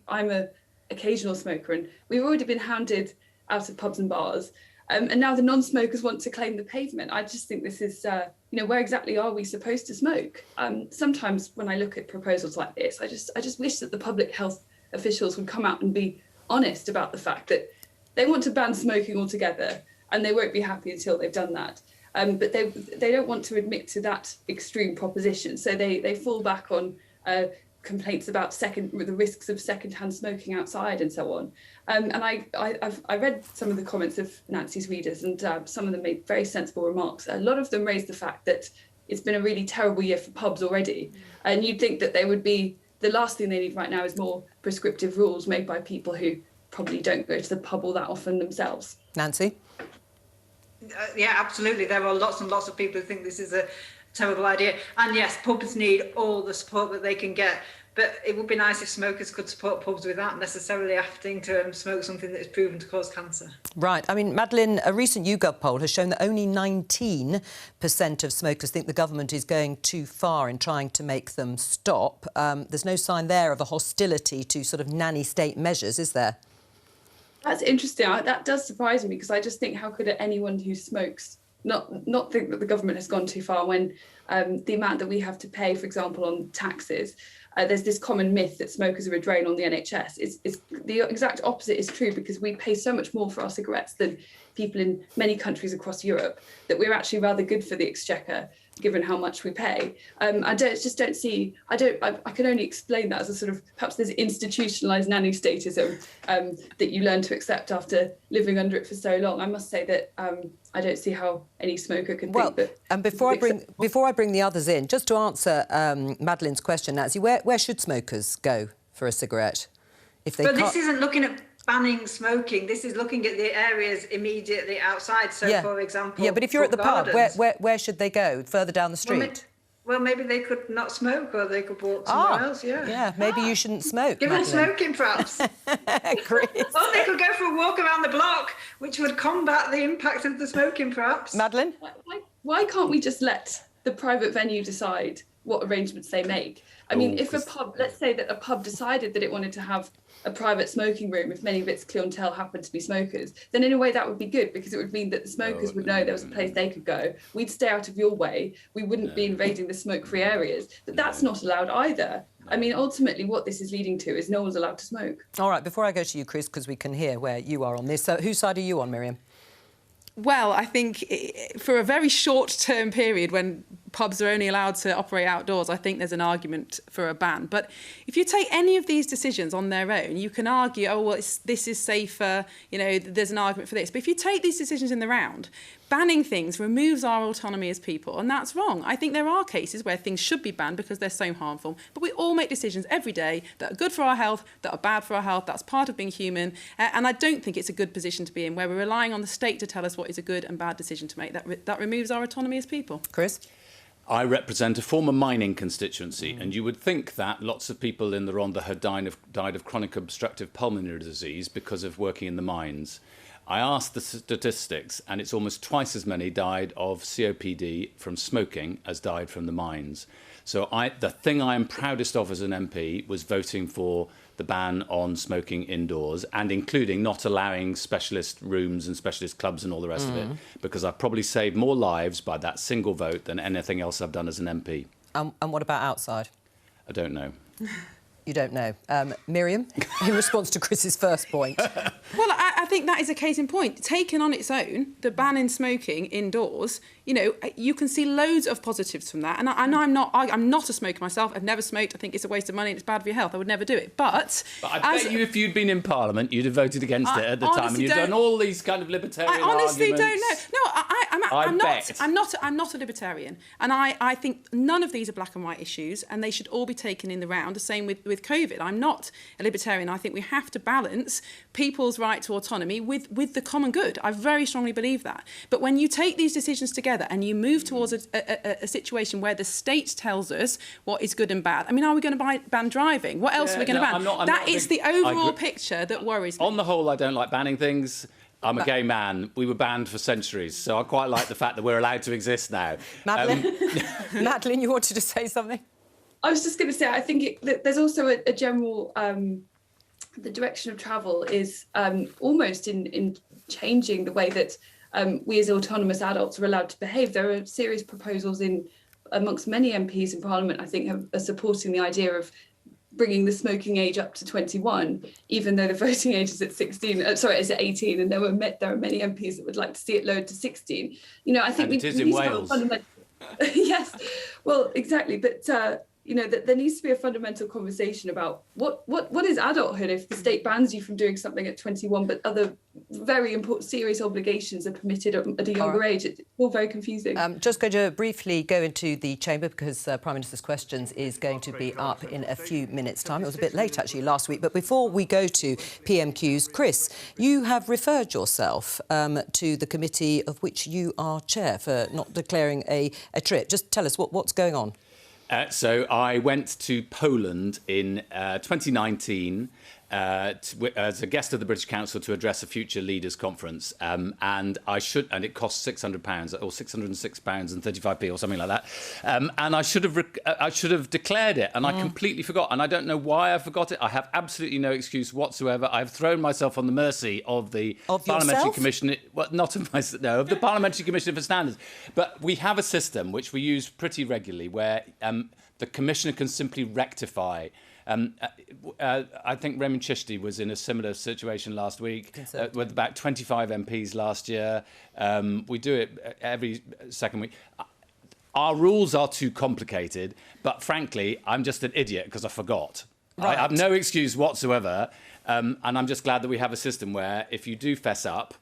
I'm a occasional smoker, and we've already been hounded out of pubs and bars. And now the non-smokers want to claim the pavement. I just think this is, you know, where exactly are we supposed to smoke? Sometimes when I look at proposals like this, I just wish that the public health officials would come out and be honest about the fact that they want to ban smoking altogether, and they won't be happy until they've done that. But they don't want to admit to that extreme proposition, so they fall back on complaints about the risks of secondhand smoking outside and so on. And I read some of the comments of Nancy's readers, and some of them made very sensible remarks. A lot of them raised the fact that it's been a really terrible year for pubs already, and you'd think that they would be, the last thing they need right now is more prescriptive rules made by people who probably don't go to the pub all that often themselves. Nancy? Yeah, absolutely. There are lots and lots of people who think this is a terrible idea. And yes, pubs need all the support that they can get. But it would be nice if smokers could support pubs without necessarily having to smoke something that is proven to cause cancer. Right. I mean, Madeline, a recent YouGov poll has shown that only 19% of smokers think the government is going too far in trying to make them stop. There's no sign there of a hostility to sort of nanny state measures, is there? That's interesting. That does surprise me, because I just think, how could anyone who smokes not think that the government has gone too far when the amount that we have to pay, for example, on taxes, there's this common myth that smokers are a drain on the NHS. It's the exact opposite is true, because we pay so much more for our cigarettes than people in many countries across Europe, that we're actually rather good for the exchequer, given how much we pay. I can only explain that as a sort of, perhaps there's institutionalised nanny statism that you learn to accept after living under it for so long. I must say that I don't see how any smoker could think that. And before I bring the others in, just to answer Madeline's question, Nancy, where should smokers go for a cigarette? But this isn't looking at banning smoking. This is looking at the areas immediately outside. So, for example, but if you're at the pub, where should they go? Further down the street? Well, maybe they could not smoke, or they could walk somewhere else. Yeah, maybe you shouldn't smoke. Give them smoking, perhaps. Chris. Or they could go for a walk around the block, which would combat the impact of the smoking, perhaps. Madeline? Why can't we just let the private venue decide what arrangements they make? I mean, if a pub, let's say that a pub decided that it wanted to have a private smoking room, if many of its clientele happened to be smokers, then in a way that would be good, because it would mean that the smokers would know there was a place they could go. We'd stay out of your way. We wouldn't be invading the smoke-free areas. But that's not allowed either. I mean, ultimately, what this is leading to is no one's allowed to smoke. All right, before I go to you, Chris, because we can hear where you are on this, so whose side are you on, Miriam? Well, I think for a very short-term period when pubs are only allowed to operate outdoors, I think there's an argument for a ban. But if you take any of these decisions on their own, you can argue, oh, well, this is safer, you know, there's an argument for this. But if you take these decisions in the round, banning things removes our autonomy as people, and that's wrong. I think there are cases where things should be banned because they're so harmful, but we all make decisions every day that are good for our health, that are bad for our health. That's part of being human, and I don't think it's a good position to be in, where we're relying on the state to tell us what is a good and bad decision to make. That removes our autonomy as people. Chris? I represent a former mining constituency, and you would think that lots of people in the Rhondda had died of chronic obstructive pulmonary disease because of working in the mines. I asked the statistics, and it's almost twice as many died of COPD from smoking as died from the mines. So the thing I am proudest of as an MP was voting for the ban on smoking indoors, and including not allowing specialist rooms and specialist clubs and all the rest of it, because I've probably saved more lives by that single vote than anything else I've done as an MP. And what about outside? I don't know. You don't know. Miriam, in response to Chris's first point. Well, I think that is a case in point. Taken on its own, the ban in smoking indoors, you know, you can see loads of positives from that. And I'm not a smoker myself. I've never smoked. I think it's a waste of money and it's bad for your health. I would never do it. But I bet you, if you'd been in Parliament, you'd have voted against it at the time, and you've done all these kind of libertarian arguments. I honestly don't know. No, I'm I'm not a libertarian, and I think none of these are black and white issues, and they should all be taken in the round. The same with COVID. I'm not a libertarian. I think we have to balance people's right to autonomy with the common good. I very strongly believe that. But when you take these decisions together and you move towards a situation where the state tells us what is good and bad, I mean, are we going to ban driving? What else are we going to ban? That is the overall picture that worries me. On the whole, I don't like banning things. I'm a gay man. We were banned for centuries, so I quite like the fact that we're allowed to exist now. Madeline, you wanted to say something? I was just going to say, I think there's also a general, the direction of travel is almost in changing the way that we as autonomous adults are allowed to behave. There are serious proposals amongst many MPs in Parliament, I think, are supporting the idea of bringing the smoking age up to 21, even though the voting age is at 18, and there are many MPs that would like to see it lowered to 16. You know, I think it is in Wales. Yes, well, exactly, but there needs to be a fundamental conversation about what is adulthood if the state bans you from doing something at 21, but other very important, serious obligations are permitted at a younger age. It's all very confusing. Just going to briefly go into the chamber because Prime Minister's Questions is going to be up in a few minutes' time. It was a bit late, actually, last week. But before we go to PMQs, Chris, you have referred yourself to the committee of which you are chair for not declaring a trip. Just tell us what's going on. So I went to Poland in 2019 as a guest of the British Council to address a future leaders conference, and it cost £600 or £606.35 or something like that, and I should have declared it, and I completely forgot, and I don't know why I forgot it. I have absolutely no excuse whatsoever. I've thrown myself on the mercy of the Parliamentary Commission. Well, not of myself, no, of the Parliamentary Commission for Standards. But we have a system which we use pretty regularly where the Commissioner can simply rectify. I think Raymond Chishti was in a similar situation last week with about 25 MPs last year. We do it every second week. Our rules are too complicated, but frankly, I'm just an idiot because I forgot. Right. I have no excuse whatsoever, and I'm just glad that we have a system where if you do fess up,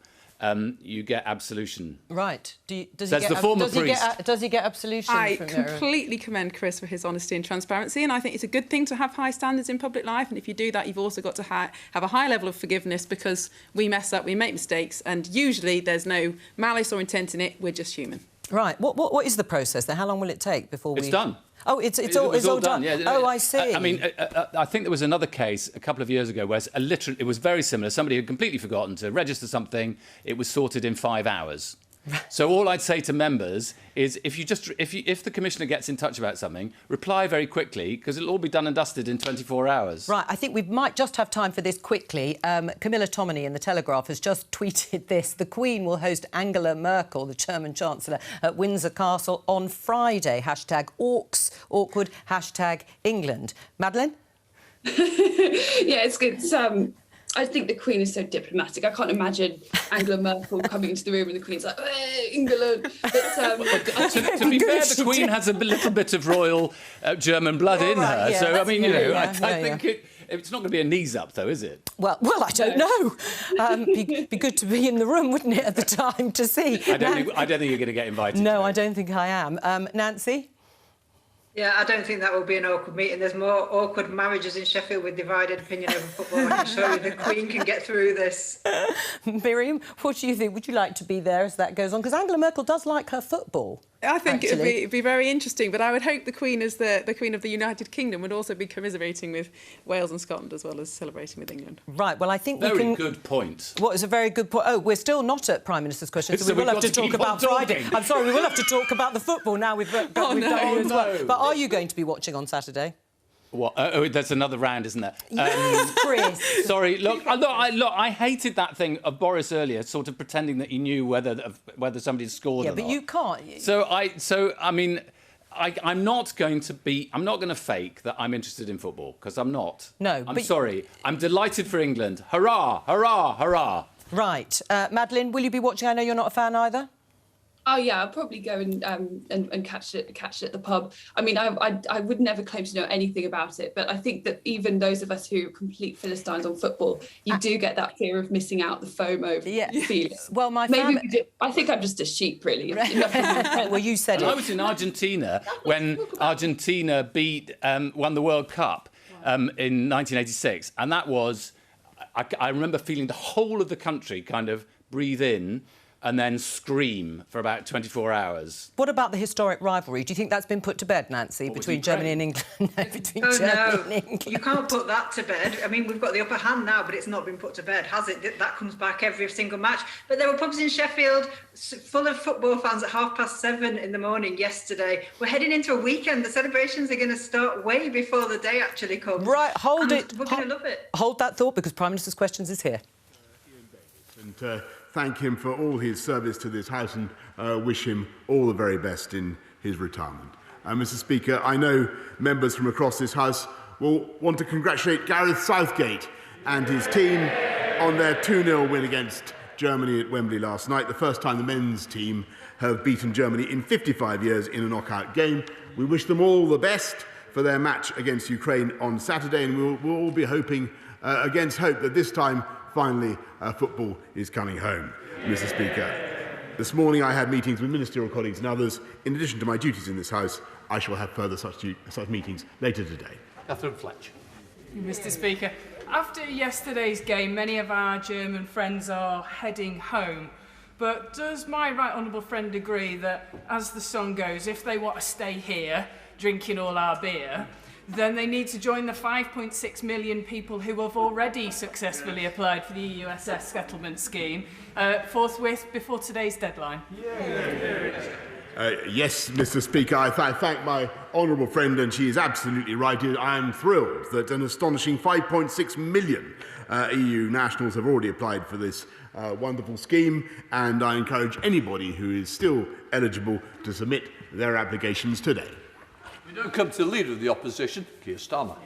you get absolution. Right. Does he get absolution? I completely commend Chris for his honesty and transparency, and I think it's a good thing to have high standards in public life, and if you do that, you've also got to have a high level of forgiveness because we mess up, we make mistakes, and usually there's no malice or intent in it, we're just human. Right. What is the process then? How long will it take before It's done. Oh, it's all done. Yeah. Oh, I see. I mean, I think there was another case a couple of years ago where it was very similar. Somebody had completely forgotten to register something. It was sorted in 5 hours. So all I'd say to members is if the Commissioner gets in touch about something, reply very quickly because it'll all be done and dusted in 24 hours. Right, I think we might just have time for this quickly. Camilla Tominey in The Telegraph has just tweeted this. The Queen will host Angela Merkel, the German Chancellor, at Windsor Castle on Friday. #Orcs, awkward, #England. Madeline? Yeah, it's good. I think the Queen is so diplomatic. I can't imagine Angela Merkel coming into the room and the Queen's like, England. But, to be fair, the Queen has a little bit of royal German blood in her. Yeah, so, I mean, I think it's not going to be a knees up, though, is it? Well, I don't know. Be good to be in the room, wouldn't it, at the time to see? I don't think you're going to get invited. No, I don't think I am. Nancy? Yeah, I don't think that will be an awkward meeting. There's more awkward marriages in Sheffield with divided opinion over football. I can show you the Queen can get through this. Miriam, what do you think? Would you like to be there as that goes on? Because Angela Merkel does like her football. I think it'd be very interesting, but I would hope the Queen, as the Queen of the United Kingdom, would also be commiserating with Wales and Scotland as well as celebrating with England. Right, well, I think Very good point. What is a very good point? Oh, we're still not at Prime Minister's Questions, so we will have to talk about Friday. I'm sorry, we will have to talk about the football now we've done you as well. But are you going to be watching on Saturday? What? Oh, there's another round, isn't there? Chris. Sorry, look, I hated that thing of Boris earlier, sort of pretending that he knew whether somebody scored or not. Yeah, but you can't. So I mean, I'm not going to fake that I'm interested in football because I'm not. No, I'm sorry. I'm delighted for England. Hurrah! Hurrah! Hurrah! Right, Madeline, will you be watching? I know you're not a fan either. Oh yeah, I'll probably go and catch it at the pub. I mean, I would never claim to know anything about it, but I think that even those of us who are complete Philistines on football, you do get that fear of missing out, the FOMO feeling. Well, I think I'm just a sheep, really. Well, you said it. I was in Argentina when Argentina won the World Cup in 1986, and that was, I remember feeling the whole of the country kind of breathe in and then scream for about 24 hours. What about the historic rivalry? Do you think that's been put to bed, Nancy, between Germany and England? You can't put that to bed. I mean, we've got the upper hand now, but it's not been put to bed, has it? That comes back every single match. But there were pubs in Sheffield full of football fans at 7:30 in the morning yesterday. We're heading into a weekend. The celebrations are going to start way before the day actually comes. Right, hold it. We're going to love it. Hold that thought, because Prime Minister's Questions is here. And thank him for all his service to this House and wish him all the very best in his retirement. Mr. Speaker, I know members from across this House will want to congratulate Gareth Southgate and his team on their 2-0 win against Germany at Wembley last night, the first time the men's team have beaten Germany in 55 years in a knockout game. We wish them all the best for their match against Ukraine on Saturday, and we'll all be hoping against hope that this time finally, football is coming home. Mr. Speaker, this morning I had meetings with ministerial colleagues and others. In addition to my duties in this House, I shall have further such meetings later today. Catherine Fletcher. Mr. Speaker, after yesterday's game, many of our German friends are heading home. But does my right honourable friend agree that, as the song goes, if they want to stay here, drinking all our beer, then they need to join the 5.6 million people who have already successfully applied for the EUSS settlement scheme forthwith before today's deadline? Yes, Mr. Speaker, I thank my honourable friend, and she is absolutely right. I am thrilled that an astonishing 5.6 million EU nationals have already applied for this wonderful scheme, and I encourage anybody who is still eligible to submit their applications today. We now come to the Leader of the Opposition, Keir Starmer.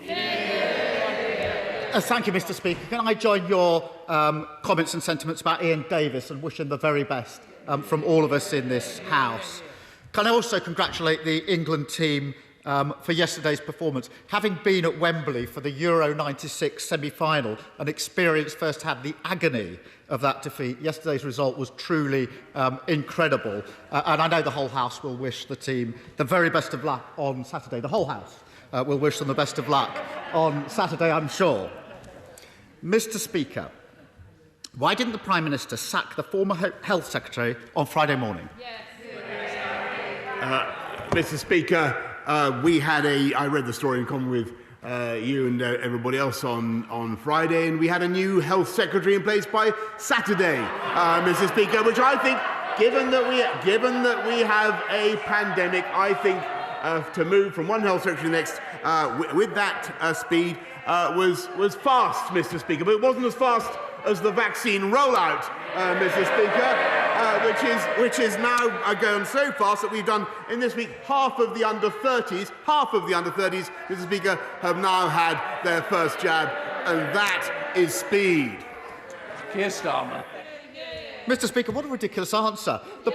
Thank you, Mr. Speaker. Can I join your comments and sentiments about Ian Davis and wish him the very best from all of us in this House? Can I also congratulate the England team for yesterday's performance? Having been at Wembley for the Euro 96 semi-final and experienced firsthand the agony of that defeat, yesterday's result was truly incredible. And I know the whole House will wish the team the very best of luck on Saturday. The whole House will wish them the best of luck on Saturday, I'm sure. Mr. Speaker, why didn't the Prime Minister sack the former Health Secretary on Friday morning? Mr. Speaker, I read the story in common with you and everybody else on Friday, and we had a new health secretary in place by Saturday, Mr. Speaker, which I think, given that we have a pandemic, I think to move from one health secretary to the next with that speed was fast, Mr. Speaker, but it wasn't as fast as the vaccine rollout, Mr. Speaker, which is now going so fast that we've done in this week half of the under 30s, Mr. Speaker, have now had their first jab, and that is speed. Keir Starmer. Mr. Speaker, what a ridiculous answer. The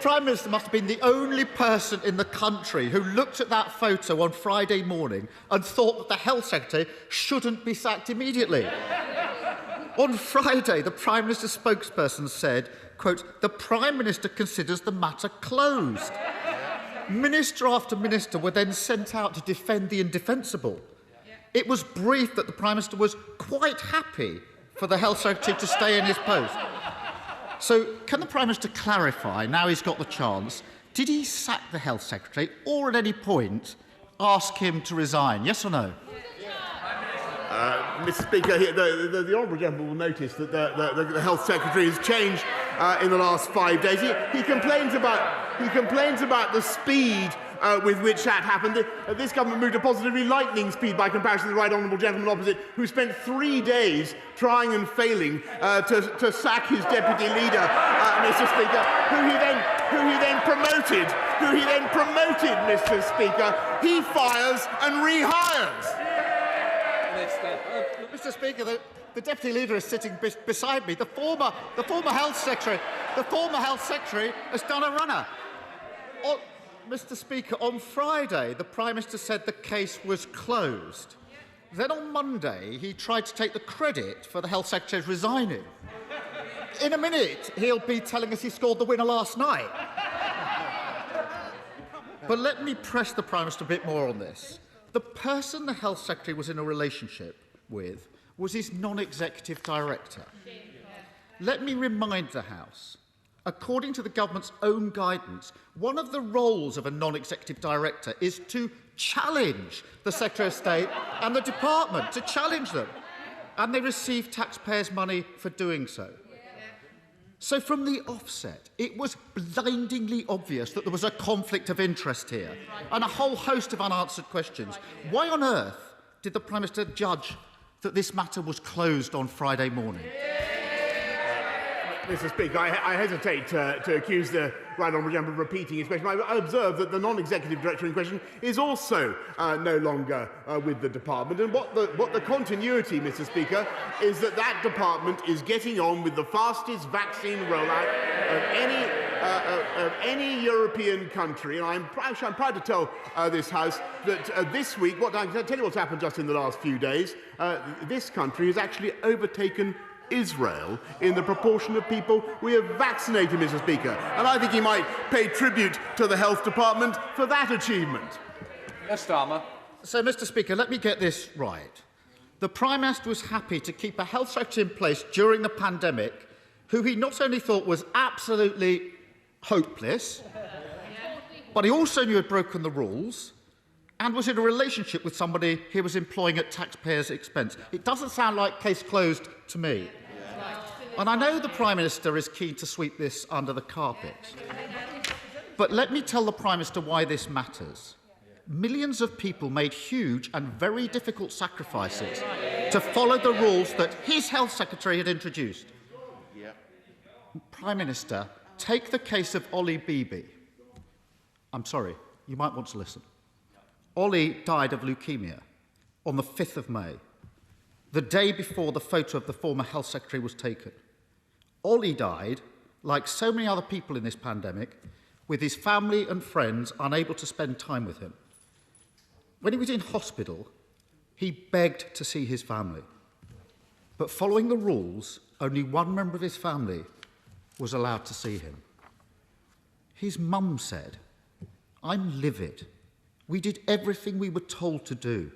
Prime Minister must have been the only person in the country who looked at that photo on Friday morning and thought that the Health Secretary shouldn't be sacked immediately. On Friday, the Prime Minister's spokesperson said, quote, "The Prime Minister considers the matter closed." Minister after minister were then sent out to defend the indefensible. It was briefed that the Prime Minister was quite happy for the Health Secretary to stay in his post. So, can the Prime Minister clarify, now he's got the chance, did he sack the Health Secretary or at any point ask him to resign? Yes or no? Mr. Speaker, the Honourable Gentleman will notice that the Health Secretary has changed in the last 5 days. He complains about the speed with which that happened. This government moved at positively lightning speed by comparison to the Right Honourable Gentleman opposite, who spent 3 days trying and failing to sack his deputy leader, Mr. Speaker, who he then promoted, Mr. Speaker. He fires and rehires. Mr. Speaker, the Deputy Leader is sitting beside me. The former Health Secretary The former Health Secretary has done a runner. Mr. Speaker, on Friday, the Prime Minister said the case was closed. Then on Monday, he tried to take the credit for the Health Secretary resigning. In a minute, he'll be telling us he scored the winner last night. But let me press the Prime Minister a bit more on this. The person the Health Secretary was in a relationship with was his non-executive director. Let me remind the House, according to the government's own guidance, one of the roles of a non-executive director is to challenge the Secretary of State and the department, to challenge them. And they receive taxpayers' money for doing so. So from the offset, it was blindingly obvious that there was a conflict of interest here and a whole host of unanswered questions. Why on earth did the Prime Minister judge that this matter was closed on Friday morning? Mr. Speaker, I hesitate to accuse the right honourable gentleman of repeating his question. I observe that the non-executive director in question is also no longer with the department. And what the continuity, Mr. Speaker, is that that department is getting on with the fastest vaccine rollout of any European country. And I'm proud to tell this House that this week, I can tell you what's happened just in the last few days. This country has actually overtaken Israel in the proportion of people we have vaccinated, Mr. Speaker. And I think he might pay tribute to the Health Department for that achievement. Yes, Starmer. So, Mr. Speaker, let me get this right. The Prime Minister was happy to keep a Health Secretary in place during the pandemic who he not only thought was absolutely hopeless, but he also knew had broken the rules and was in a relationship with somebody he was employing at taxpayers' expense. It doesn't sound like case closed to me. And I know the Prime Minister is keen to sweep this under the carpet. But let me tell the Prime Minister why this matters. Millions of people made huge and very difficult sacrifices to follow the rules that his Health Secretary had introduced. Prime Minister, take the case of Ollie Beebe. I'm sorry, you might want to listen. Ollie died of leukemia on the 5th of May, the day before the photo of the former Health Secretary was taken. Ollie died, like so many other people in this pandemic, with his family and friends unable to spend time with him. When he was in hospital, he begged to see his family. But following the rules, only one member of his family was allowed to see him. His mum said, "I'm livid. We did everything we were told to do.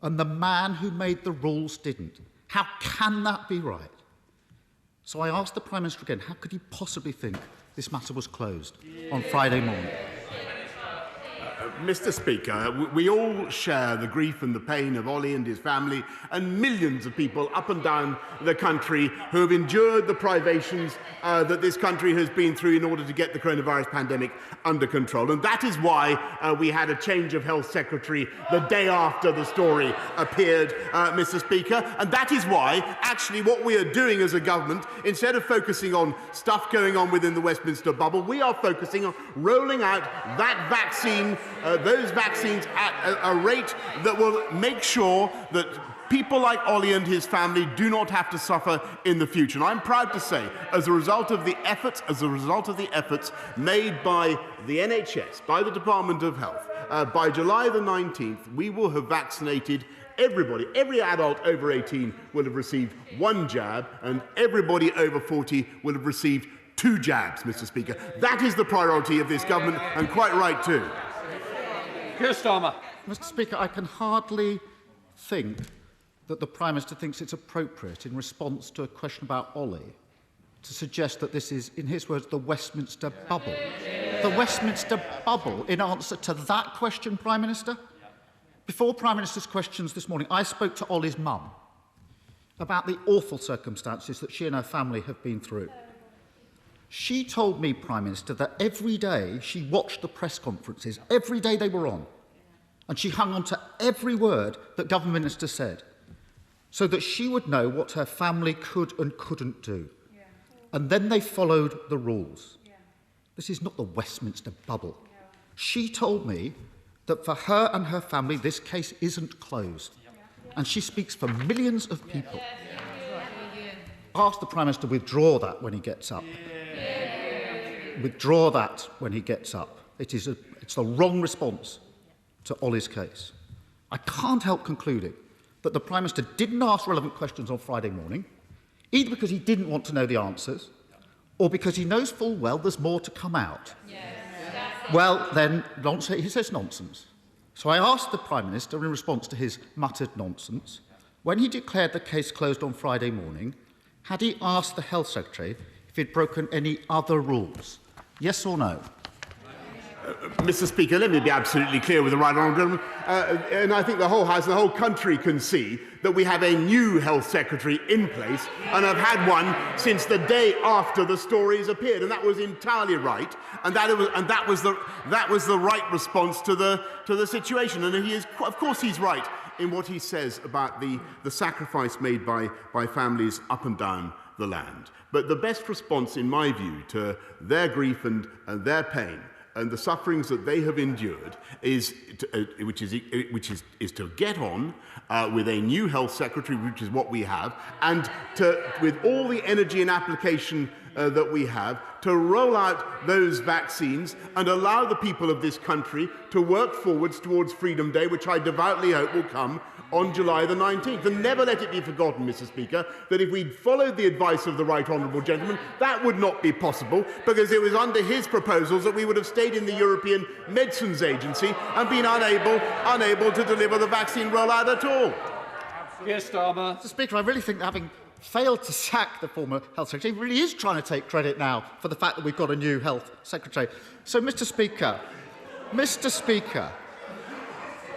And the man who made the rules didn't. How can that be right?" So I asked the Prime Minister again, how could he possibly think this matter was closed on Friday morning? Mr. Speaker, we all share the grief and the pain of Ollie and his family and millions of people up and down the country who have endured the privations that this country has been through in order to get the coronavirus pandemic under control. And that is why we had a change of Health Secretary the day after the story appeared, Mr. Speaker. And that is why, actually, what we are doing as a government, instead of focusing on stuff going on within the Westminster bubble, we are focusing on rolling out that vaccine, those vaccines at a rate that will make sure that people like Ollie and his family do not have to suffer in the future. And I'm proud to say, as a result of the efforts made by the NHS, by the Department of Health, by July the 19th, we will have vaccinated everybody. Every adult over 18 will have received one jab, and everybody over 40 will have received 2 jabs, Mr. Speaker. That is the priority of this government, and quite right too. Keir Starmer. Mr. Speaker, I can hardly think that the Prime Minister thinks it's appropriate, in response to a question about Ollie, to suggest that this is, in his words, the Westminster bubble. The Westminster bubble, in answer to that question, Prime Minister? Before Prime Minister's questions this morning, I spoke to Ollie's mum about the awful circumstances that she and her family have been through. She told me, Prime Minister, that every day she watched the press conferences, every day they were on, and she hung on to every word that government ministers said, so that she would know what her family could and couldn't do. Yeah. And then they followed the rules. Yeah. This is not the Westminster bubble. Yeah. She told me that for her and her family, this case isn't closed. Yeah. And she speaks for millions of people. ask the Prime Minister to withdraw that when he gets up. Withdraw that when he gets up. It's the wrong response to Ollie's case. I can't help concluding that the Prime Minister didn't ask relevant questions on Friday morning, either because he didn't want to know the answers, or because he knows full well there's more to come out. Well, then, he says nonsense. So I asked the Prime Minister, in response to his muttered nonsense, when he declared the case closed on Friday morning, had he asked the Health Secretary if he'd broken any other rules? Yes or no? Mr. Speaker, let me be absolutely clear with the right honourable gentleman, and I think the whole House and the whole country can see that we have a new Health Secretary in place and have had one since the day after the stories appeared, and that was entirely right, and that was the right response to the situation. And he is, of course, he's right in what he says about the sacrifice made by families up and down the land. But the best response, in my view, to their grief and their pain and the sufferings that they have endured is to get on with a new Health Secretary, which is what we have, and with all the energy and application that we have, to roll out those vaccines and allow the people of this country to work forwards towards Freedom Day, which I devoutly hope will come on July the 19th. And never let it be forgotten, Mr. Speaker, that if we'd followed the advice of the right honourable gentleman, that would not be possible, because it was under his proposals that we would have stayed in the European Medicines Agency and been unable to deliver the vaccine rollout at all. Yes, Starmer. Mr. Speaker, I really think that having failed to sack the former Health Secretary, he really is trying to take credit now for the fact that we've got a new Health Secretary. So, Mr. Speaker,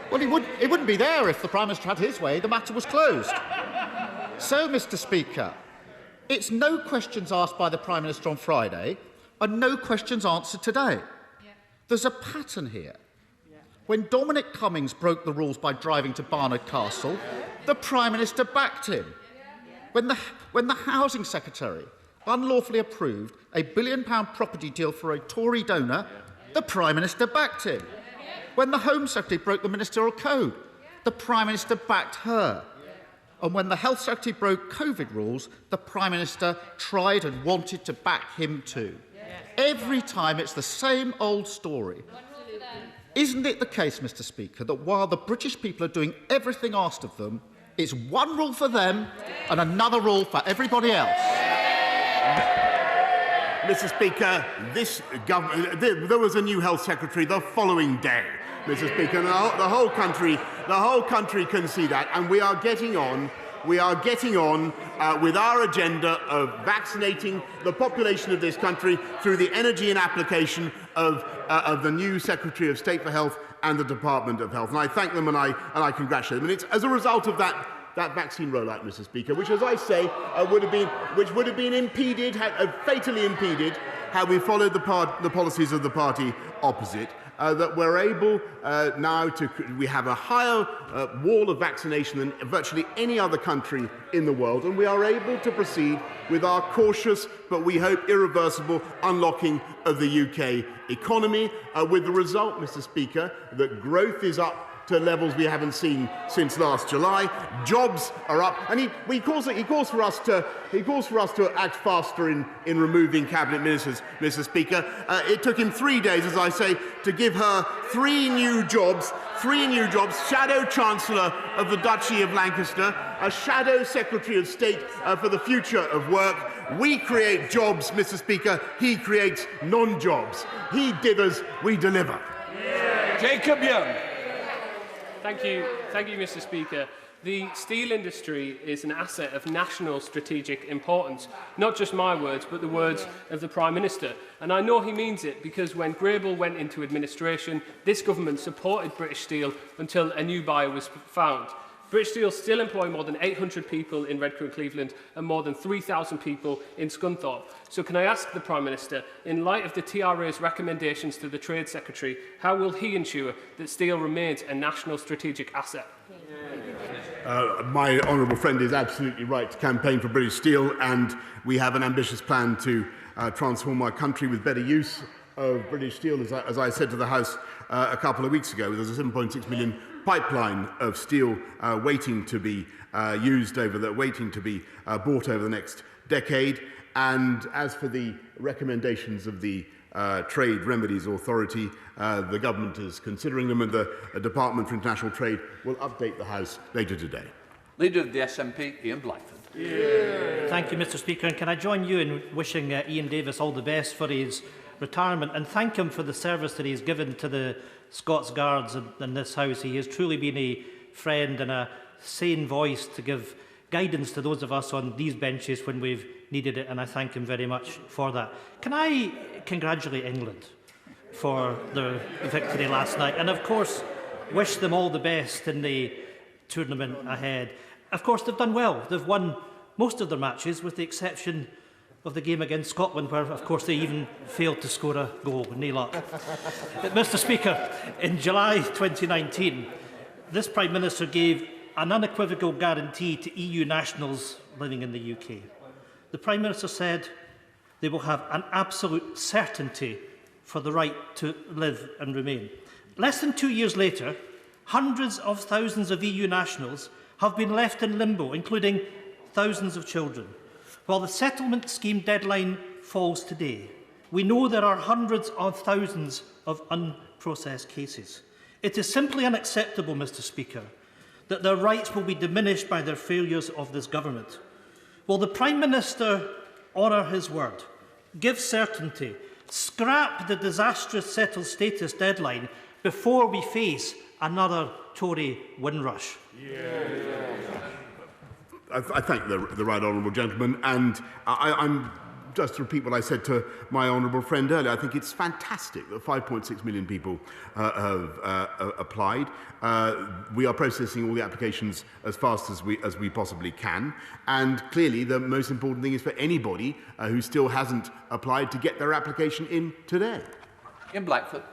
well, he wouldn't be there if the Prime Minister had his way. The matter was closed. So, Mr. Speaker, it's no questions asked by the Prime Minister on Friday and no questions answered today. There's a pattern here. When Dominic Cummings broke the rules by driving to Barnard Castle, the Prime Minister backed him. When the Housing Secretary unlawfully approved a £1 billion property deal for a Tory donor, the Prime Minister backed him. When the Home Secretary broke the ministerial code, the Prime Minister backed her. And when the Health Secretary broke COVID rules, the Prime Minister tried and wanted to back him too. Every time it's the same old story. Isn't it the case, Mr. Speaker, that while the British people are doing everything asked of them, it's one rule for them and another rule for everybody else? Mr. Speaker, there was a new Health Secretary the following day, Mr. Speaker, and the whole country can see that, and we are getting on with our agenda of vaccinating the population of this country through the energy and application of the new Secretary of State for Health and the Department of Health. And I thank them and I congratulate them. And it's as a result of that vaccine rollout, Mr. Speaker, which, as I say, would have been impeded, fatally impeded, had we followed the policies of the party opposite. That we're able now we have a higher wall of vaccination than virtually any other country in the world, and we are able to proceed with our cautious but we hope irreversible unlocking of the UK economy, with the result, Mr. Speaker, that growth is up to levels we haven't seen since last July. Jobs are up, and he calls for us to act faster in removing cabinet ministers, Mr. Speaker. It took him 3 days, as I say, to give her three new jobs. Shadow Chancellor of the Duchy of Lancaster, a Shadow Secretary of State for the Future of Work. We create jobs, Mr. Speaker. He creates non-jobs. He dithers, we deliver. Jacob Young. Thank you, Mr. Speaker. The steel industry is an asset of national strategic importance. Not just my words, but the words of the Prime Minister. And I know he means it, because when Grable went into administration, this government supported British Steel until a new buyer was found. British Steel still employ more than 800 people in Redcar and Cleveland and more than 3,000 people in Scunthorpe. So can I ask the Prime Minister, in light of the TRA's recommendations to the Trade Secretary, how will he ensure that steel remains a national strategic asset? My honourable friend is absolutely right to campaign for British Steel, and we have an ambitious plan to transform our country with better use of British Steel. As I said to the House a couple of weeks ago, there's a 7.6 million pipeline of steel waiting to be bought over the next decade. And as for the recommendations of the Trade Remedies Authority, the government is considering them, and the Department for International Trade will update the House later today. Leader of the SNP, Ian Blackford. Yeah. Thank you, Mr. Speaker. And can I join you in wishing Ian Davis all the best for his retirement and thank him for the service that he's given to the Scots Guards in this House. He has truly been a friend and a sane voice to give guidance to those of us on these benches when we've needed it, and I thank him very much for that. Can I congratulate England for their victory last night, and of course wish them all the best in the tournament ahead. Of course, they've done well. They've won most of their matches, with the exception of the game against Scotland, where, of course, they even failed to score a goal. No luck. But, Mr. Speaker, in July 2019, this Prime Minister gave an unequivocal guarantee to EU nationals living in the UK. The Prime Minister said they will have an absolute certainty for the right to live and remain. Less than 2 years later, hundreds of thousands of EU nationals have been left in limbo, including thousands of children. While the settlement scheme deadline falls today, we know there are hundreds of thousands of unprocessed cases. It is simply unacceptable, Mr. Speaker, that their rights will be diminished by the failures of this government. Will the Prime Minister honour his word, give certainty, scrap the disastrous settled status deadline before we face another Tory Windrush? I thank the right honourable gentleman, and I'm just to repeat what I said to my honourable friend earlier. I think it's fantastic that 5.6 million people have applied. We are processing all the applications as fast as we possibly can, and clearly the most important thing is for anybody who still hasn't applied to get their application in today. In Blackford.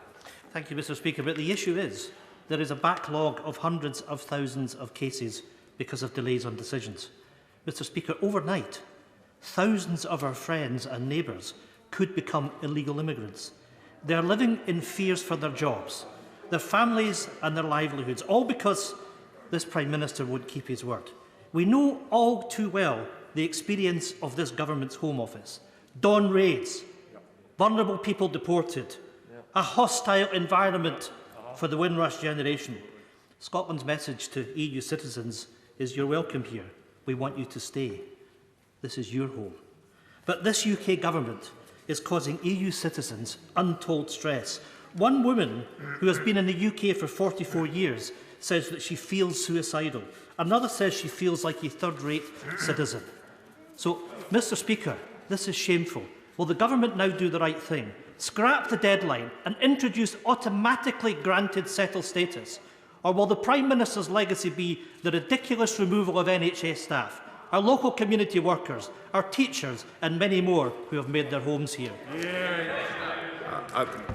Thank you, Mr. Speaker. But the issue is there is a backlog of hundreds of thousands of cases because of delays on decisions. Mr. Speaker, overnight, thousands of our friends and neighbours could become illegal immigrants. They are living in fears for their jobs, their families and their livelihoods, all because this Prime Minister won't keep his word. We know all too well the experience of this government's Home Office. Dawn raids, vulnerable people deported, a hostile environment for the Windrush generation. Scotland's message to EU citizens is you're welcome here. We want you to stay. This is your home. But this UK government is causing EU citizens untold stress. One woman who has been in the UK for 44 years says that she feels suicidal. Another says she feels like a third-rate citizen. So, Mr. Speaker, this is shameful. Will the government now do the right thing? Scrap the deadline and introduce automatically granted settled status? Or will the Prime Minister's legacy be the ridiculous removal of NHS staff, our local community workers, our teachers and many more who have made their homes here?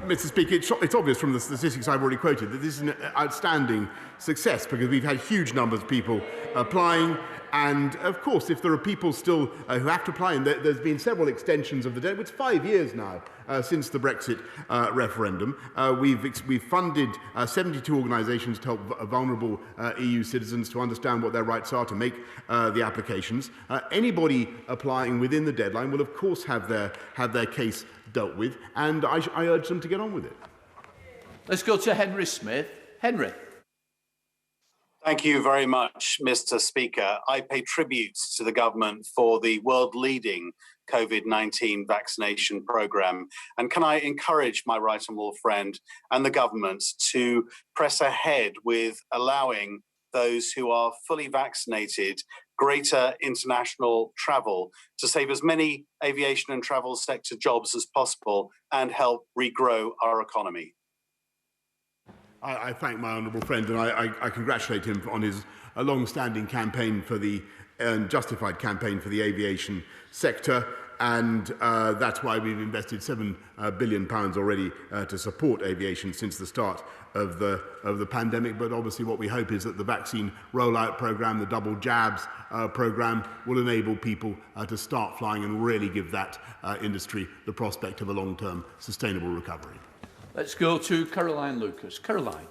Mr. Speaker, it's obvious from the statistics I've already quoted that this is an outstanding success, because we've had huge numbers of people applying. And, of course, if there are people still who have to apply, and there's been several extensions of the deadline, it's 5 years now since the Brexit referendum. We've funded 72 organisations to help vulnerable EU citizens to understand what their rights are, to make the applications. Anybody applying within the deadline will, of course, have their case dealt with, and I urge them to get on with it. Let's go to Henry Smith. Henry. Thank you very much, Mr. Speaker. I pay tribute to the government for the world-leading COVID-19 vaccination programme. And can I encourage my right honourable friend and the government to press ahead with allowing those who are fully vaccinated greater international travel to save as many aviation and travel sector jobs as possible and help regrow our economy? I thank my honourable friend, and I congratulate him on his long-standing campaign for the justified campaign for the aviation sector, and that's why we've invested £7 billion already to support aviation since the start of the pandemic. But obviously, what we hope is that the vaccine rollout programme, the double jabs programme, will enable people to start flying and really give that industry the prospect of a long-term sustainable recovery. Let's go to Caroline Lucas. Caroline.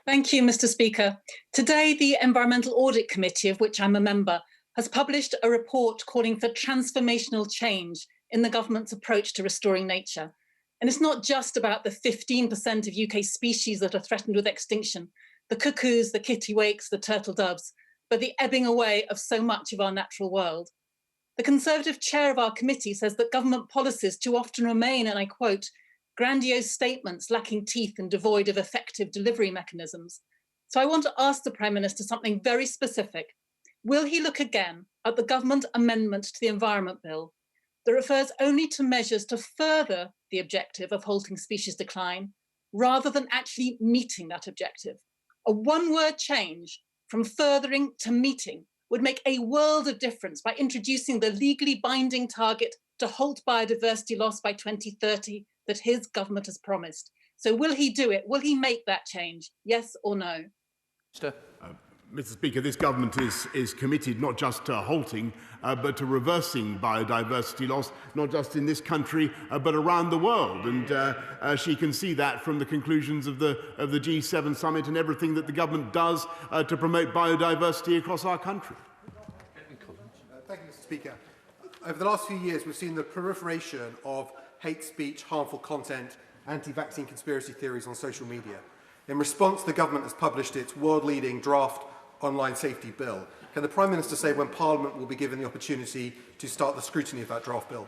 Thank you, Mr. Speaker. Today, the Environmental Audit Committee, of which I'm a member, has published a report calling for transformational change in the government's approach to restoring nature. And it's not just about the 15% of UK species that are threatened with extinction, the cuckoos, the kittiwakes, the turtle doves, but the ebbing away of so much of our natural world. The Conservative chair of our committee says that government policies too often remain, and I quote, grandiose statements lacking teeth and devoid of effective delivery mechanisms. So I want to ask the Prime Minister something very specific. Will he look again at the government amendment to the Environment Bill that refers only to measures to further the objective of halting species decline, rather than actually meeting that objective? A one-word change from furthering to meeting would make a world of difference by introducing the legally binding target to halt biodiversity loss by 2030 that his government has promised. So will he do it? Will he make that change? Yes or no? Mr. Speaker, this government is committed not just to halting, but to reversing biodiversity loss, not just in this country, but around the world. And she can see that from the conclusions of the G7 summit and everything that the government does to promote biodiversity across our country. Thank you, Mr. Speaker. Over the last few years, we've seen the proliferation of hate speech, harmful content, anti-vaccine conspiracy theories on social media. In response, the government has published its world-leading draft online safety bill. Can the Prime Minister say when Parliament will be given the opportunity to start the scrutiny of that draft bill?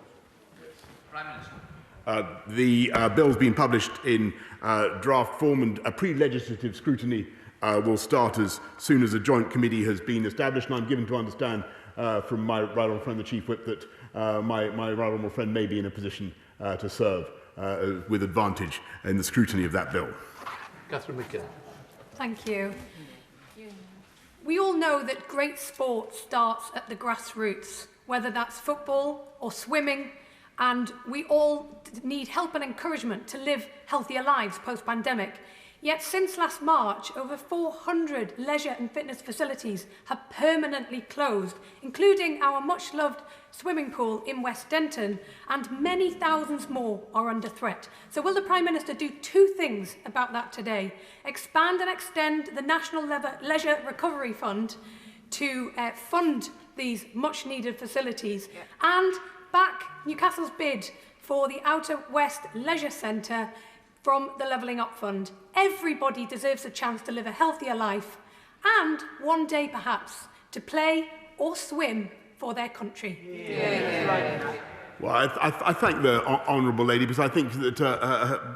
Prime Minister. The bill's been published in draft form, and a pre-legislative scrutiny will start as soon as a joint committee has been established. And I'm given to understand from my right honourable friend, the Chief Whip, that my right honourable friend may be in a position to serve with advantage in the scrutiny of that bill. Catherine McKinnon. Thank you. We all know that great sport starts at the grassroots, whether that's football or swimming, and we all need help and encouragement to live healthier lives post-pandemic. Yet since last March, over 400 leisure and fitness facilities have permanently closed, including our much-loved swimming pool in West Denton, and many thousands more are under threat. So will the Prime Minister do two things about that today? Expand and extend the National Leisure Recovery Fund to fund these much-needed facilities, and back Newcastle's bid for the Outer West Leisure Centre from the Levelling Up Fund. Everybody deserves a chance to live a healthier life and one day perhaps to play or swim for their country. Well, I thank the honourable lady, because I think that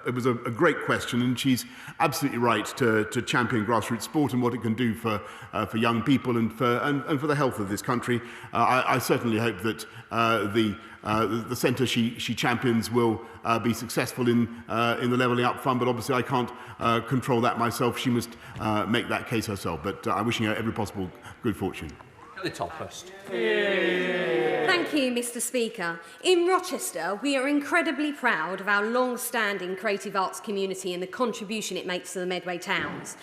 it was a great question, and she's absolutely right to champion grassroots sport and what it can do for young people and for the health of this country. I certainly hope that the centre she champions will be successful in the Levelling Up Fund, but obviously I can't control that myself. She must make that case herself. But I'm wishing her every possible good fortune. Kelly Topphurst. Thank you, Mr. Speaker. In Rochester, we are incredibly proud of our long-standing creative arts community and the contribution it makes to the Medway towns.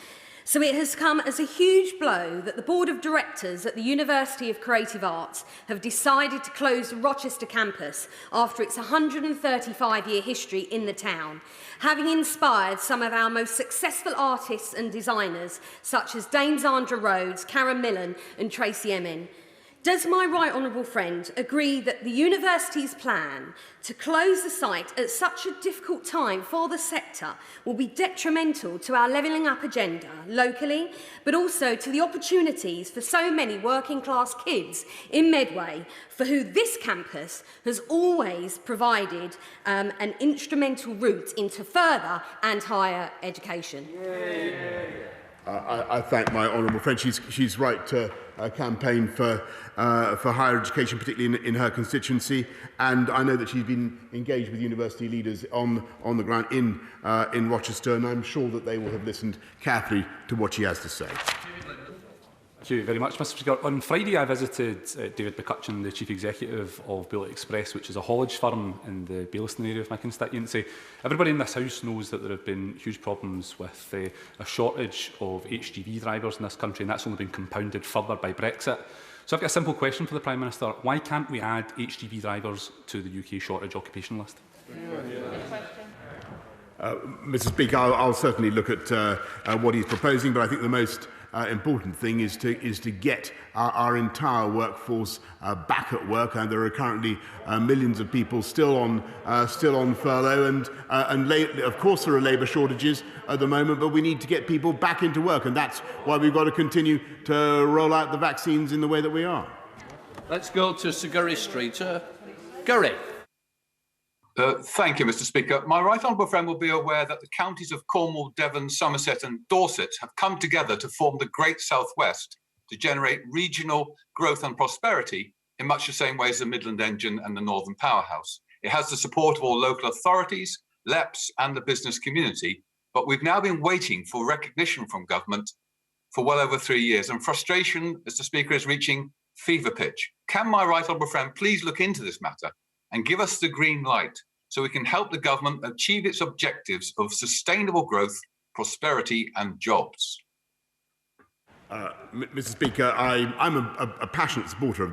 So it has come as a huge blow that the Board of Directors at the University of Creative Arts have decided to close the Rochester campus after its 135-year history in the town, having inspired some of our most successful artists and designers, such as Dame Zandra Rhodes, Karen Millen and Tracy Emin. Does my right honourable friend agree that the university's plan to close the site at such a difficult time for the sector will be detrimental to our levelling up agenda locally, but also to the opportunities for so many working class kids in Medway, for who this campus has always provided an instrumental route into further and higher education? I thank my honourable friend. She's right to campaign for higher education, particularly in her constituency, and I know that she's been engaged with university leaders on the ground in Rochester, and I'm sure that they will have listened carefully to what she has to say. Thank you very much, Mr. Speaker. On Friday, I visited David McCutcheon, the Chief Executive of Bailiff Express, which is a haulage firm in the Baillieston area of my constituency. Everybody in this House knows that there have been huge problems with a shortage of HGV drivers in this country, and that's only been compounded further by Brexit. So I've got a simple question for the Prime Minister. Why can't we add HGV drivers to the UK shortage occupation list? Mr. Speaker, I'll certainly look at what he's proposing, but I think the most important thing is to get our entire workforce back at work. And there are currently millions of people still on furlough, and of course there are labour shortages at the moment. But we need to get people back into work, and that's why we've got to continue to roll out the vaccines in the way that we are. Let's go to Sir Gurry Street. Gurry. Thank you, Mr. Speaker. My right honourable friend will be aware that the counties of Cornwall, Devon, Somerset and Dorset have come together to form the Great South West to generate regional growth and prosperity in much the same way as the Midland Engine and the Northern Powerhouse. It has the support of all local authorities, LEPs and the business community, but we've now been waiting for recognition from government for well over 3 years, and frustration, Mr. Speaker, is reaching fever pitch. Can my right honourable friend please look into this matter and give us the green light so we can help the government achieve its objectives of sustainable growth, prosperity and jobs? Mr. Speaker, I'm a passionate supporter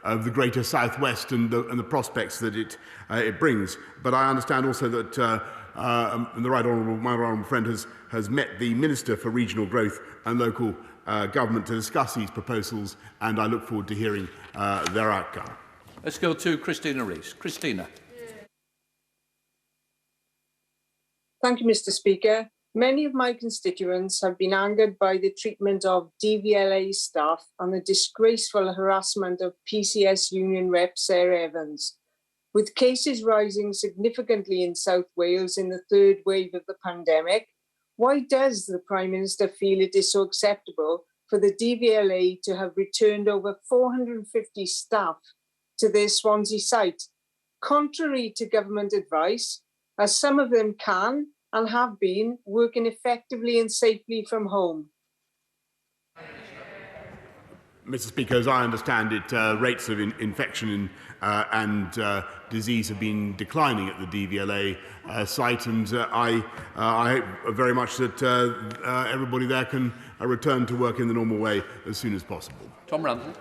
of the Greater South West and the prospects that it brings. But I understand also that my right honourable friend has met the Minister for Regional Growth and Local Government to discuss these proposals, and I look forward to hearing their outcome. Let's go to Christina Rees. Christina. Thank you, Mr. Speaker. Many of my constituents have been angered by the treatment of DVLA staff and the disgraceful harassment of PCS Union Rep Sarah Evans. With cases rising significantly in South Wales in the third wave of the pandemic, why does the Prime Minister feel it is so acceptable for the DVLA to have returned over 450 staff to their Swansea site, contrary to government advice, as some of them can and have been working effectively and safely from home? Mr. Speaker, as I understand it, rates of infection and disease have been declining at the DVLA site, and I hope very much that everybody there can return to work in the normal way as soon as possible. Tom Randall.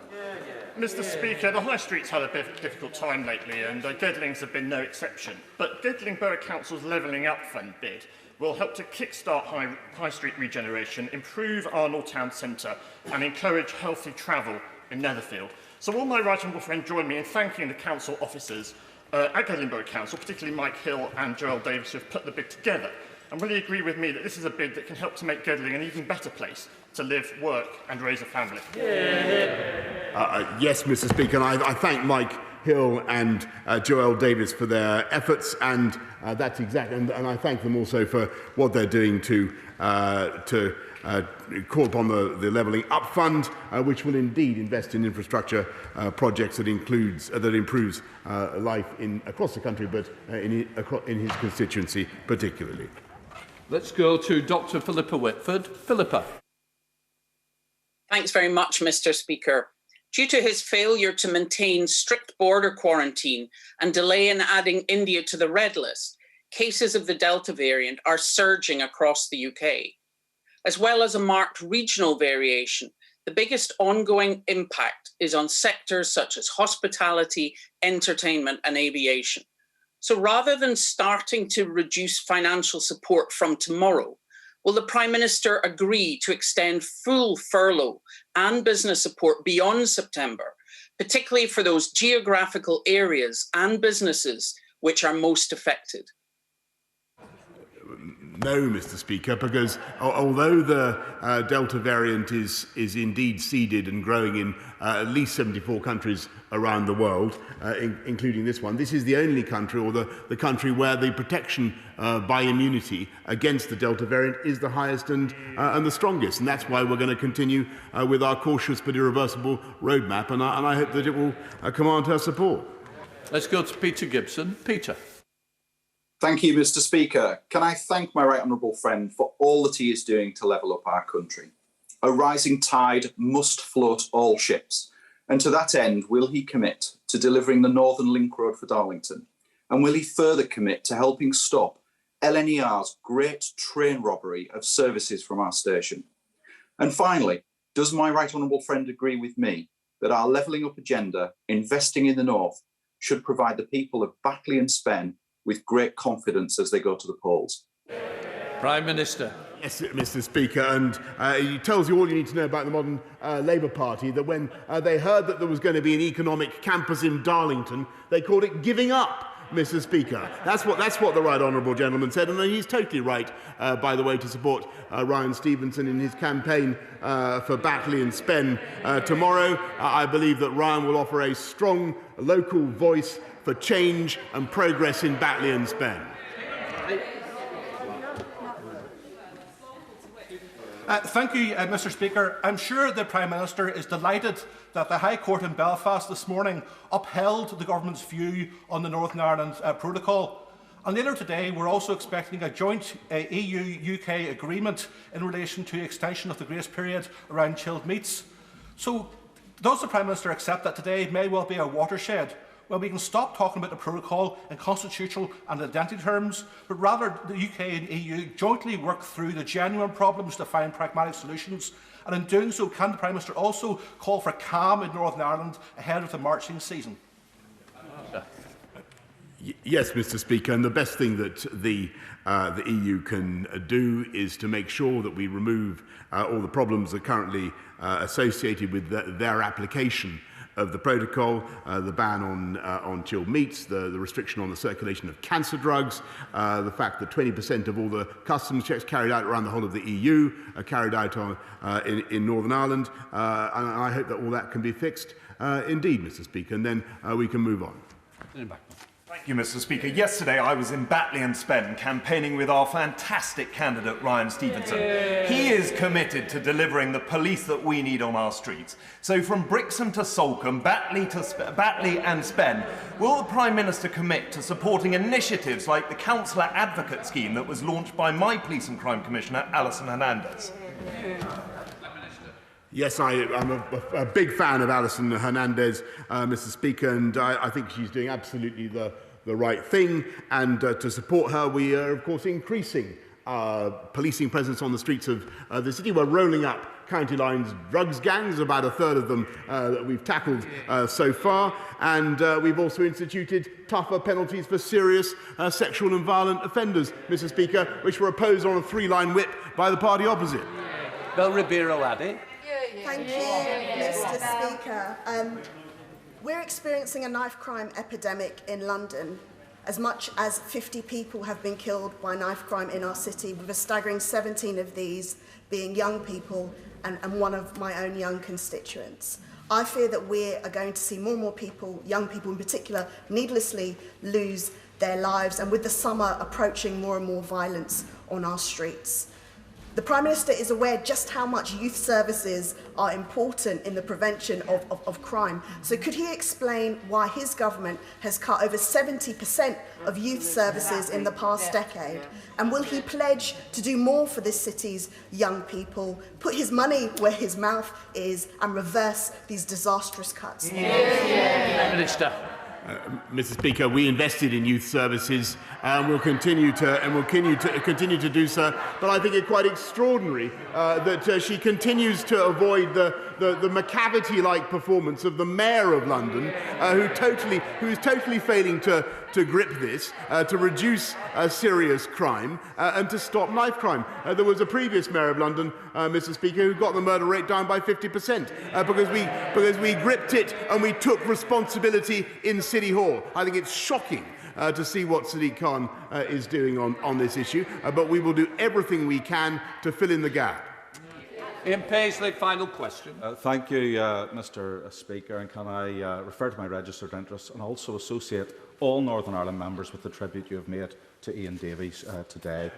Mr. Speaker, the High Street's had a bit of a difficult time lately, and Gedlings have been no exception. But Gedling Borough Council's Levelling Up Fund bid will help to kickstart High Street regeneration, improve Arnold Town Centre, and encourage healthy travel in Netherfield. So will my right honourable friend join me in thanking the council officers at Gedling Borough Council, particularly Mike Hill and Joel Davis, who have put the bid together? And will he agree with me that this is a bid that can help to make Gedling an even better place to live, work and raise a family? Yes, Mr. Speaker, and I thank Mike Hill and Joel Davis for their efforts, and that's exactly, and I thank them also for what they're doing to call upon the Levelling Up Fund, which will indeed invest in infrastructure projects that improves life across the country, but in his constituency particularly. Let's go to Dr. Philippa Whitford. Philippa. Thanks very much, Mr. Speaker. Due to his failure to maintain strict border quarantine and delay in adding India to the red list, cases of the Delta variant are surging across the UK. As well as a marked regional variation, the biggest ongoing impact is on sectors such as hospitality, entertainment and aviation. So rather than starting to reduce financial support from tomorrow, will the Prime Minister agree to extend full furlough and business support beyond September, particularly for those geographical areas and businesses which are most affected? No, Mr. Speaker, because although the Delta variant is indeed seeded and growing in at least 74 countries around the world, including this one, this is the only country, or the country where the protection by immunity against the Delta variant is the highest and the strongest. And that's why we're going to continue with our cautious but irreversible roadmap, and I hope that it will command our support. Let's go to Peter Gibson. Peter. Thank you, Mr. Speaker. Can I thank my right honourable friend for all that he is doing to level up our country? A rising tide must float all ships. And to that end, will he commit to delivering the Northern Link Road for Darlington? And will he further commit to helping stop LNER's great train robbery of services from our station? And finally, does my right honourable friend agree with me that our levelling up agenda, investing in the North, should provide the people of Batley and Spen with great confidence as they go to the polls? Prime Minister. Yes, Mr. Speaker, and it tells you all you need to know about the modern Labour Party, that when they heard that there was going to be an economic campus in Darlington, they called it giving up, Mr. Speaker. That's what the right honourable gentleman said, and he's totally right, by the way, to support Ryan Stevenson in his campaign for Batley and Spen tomorrow. I believe that Ryan will offer a strong local voice for change and progress in Batley and Spen. Thank you, Mr. Speaker. I'm sure the Prime Minister is delighted that the High Court in Belfast this morning upheld the government's view on the Northern Ireland Protocol. And later today, we're also expecting a joint EU-UK agreement in relation to extension of the grace period around chilled meats. So, does the Prime Minister accept that today may well be a watershed, when we can stop talking about the protocol in constitutional and identity terms, but rather the UK and EU jointly work through the genuine problems to find pragmatic solutions? And in doing so, can the Prime Minister also call for calm in Northern Ireland ahead of the marching season? Yes, Mr. Speaker, and the best thing that the EU can do is to make sure that we remove all the problems that are currently associated with their application of the protocol, the ban on chilled meats, the restriction on the circulation of cancer drugs, the fact that 20% of all the customs checks carried out around the whole of the EU are carried out in Northern Ireland, and I hope that all that can be fixed indeed, Mr. Speaker, and then we can move on. Thank you, Mr. Speaker. Yesterday I was in Batley and Spen campaigning with our fantastic candidate Ryan Stevenson. He is committed to delivering the police that we need on our streets. So from Brixham to Salcombe, Batley and Spen, will the Prime Minister commit to supporting initiatives like the Councillor Advocate Scheme that was launched by my Police and Crime Commissioner Alison Hernandez? Yes, I'm a big fan of Alison Hernandez, Mr. Speaker, and I think she's doing absolutely the right thing. And to support her, we are, of course, increasing policing presence on the streets of the city. We're rolling up county lines drugs gangs, about a third of them that we've tackled so far. And we've also instituted tougher penalties for serious sexual and violent offenders, Mr. Speaker, which were opposed on a three-line whip by the party opposite. Bel Ribeiro Addy. Thank you, Mr. Speaker. We're experiencing a knife crime epidemic in London. As much as 50 people have been killed by knife crime in our city, with a staggering 17 of these being young people and one of my own young constituents. I fear that we are going to see more and more people, young people in particular, needlessly lose their lives, and with the summer approaching, more and more violence on our streets. The Prime Minister is aware just how much youth services are important in the prevention of crime. So could he explain why his government has cut over 70% of youth services in the past decade? And will he pledge to do more for this city's young people, put his money where his mouth is, and reverse these disastrous cuts? Minister. Mr. Speaker, we invested in youth services and we'll continue to do so. But I think it's quite extraordinary that she continues to avoid the McCavity-like performance of the Mayor of London, who is totally failing to grip this, to reduce serious crime and to stop knife crime. There was a previous Mayor of London, Mr. Speaker, who got the murder rate down by 50% because we gripped it and we took responsibility in City Hall. I think it's shocking to see what Sadiq Khan is doing on this issue, but we will do everything we can to fill in the gap. Ian Paisley, final question. Thank you, Mr. Speaker, and can I refer to my registered interests and also associate all Northern Ireland members with the tribute you have made to Ian Davies today.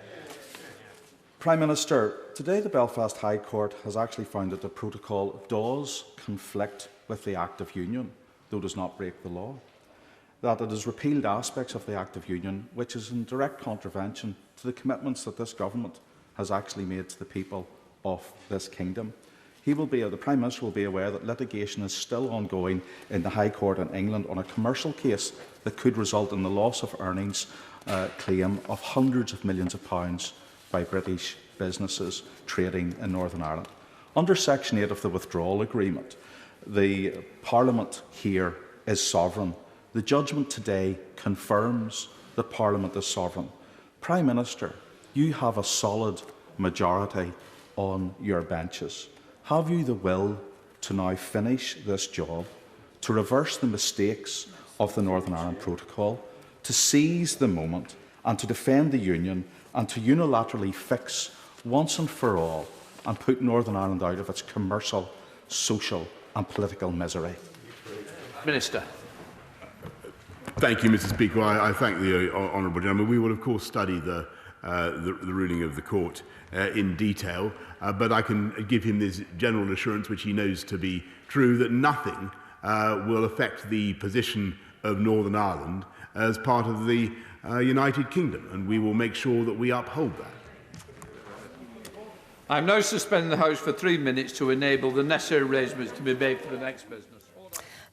Prime Minister, today the Belfast High Court has actually found that the protocol does conflict with the Act of Union, though does not break the law. That it has repealed aspects of the Act of Union, which is in direct contravention to the commitments that this government has actually made to the people of this kingdom. The Prime Minister will be aware that litigation is still ongoing in the High Court in England on a commercial case that could result in the loss of earnings claim of hundreds of millions of pounds by British businesses trading in Northern Ireland. Under Section 8 of the Withdrawal Agreement, the Parliament here is sovereign. The judgment today confirms that Parliament is sovereign. Prime Minister, you have a solid majority on your benches. Have you the will to now finish this job, to reverse the mistakes of the Northern Ireland Protocol, to seize the moment and to defend the Union and to unilaterally fix once and for all and put Northern Ireland out of its commercial, social and political misery? Minister. Thank you, Mr. Speaker. I thank the honourable gentleman. We will, of course, study the ruling of the court in detail, but I can give him this general assurance, which he knows to be true, that nothing will affect the position of Northern Ireland as part of the United Kingdom, and we will make sure that we uphold that. I am now suspending the House for 3 minutes to enable the necessary arrangements to be made for the next business.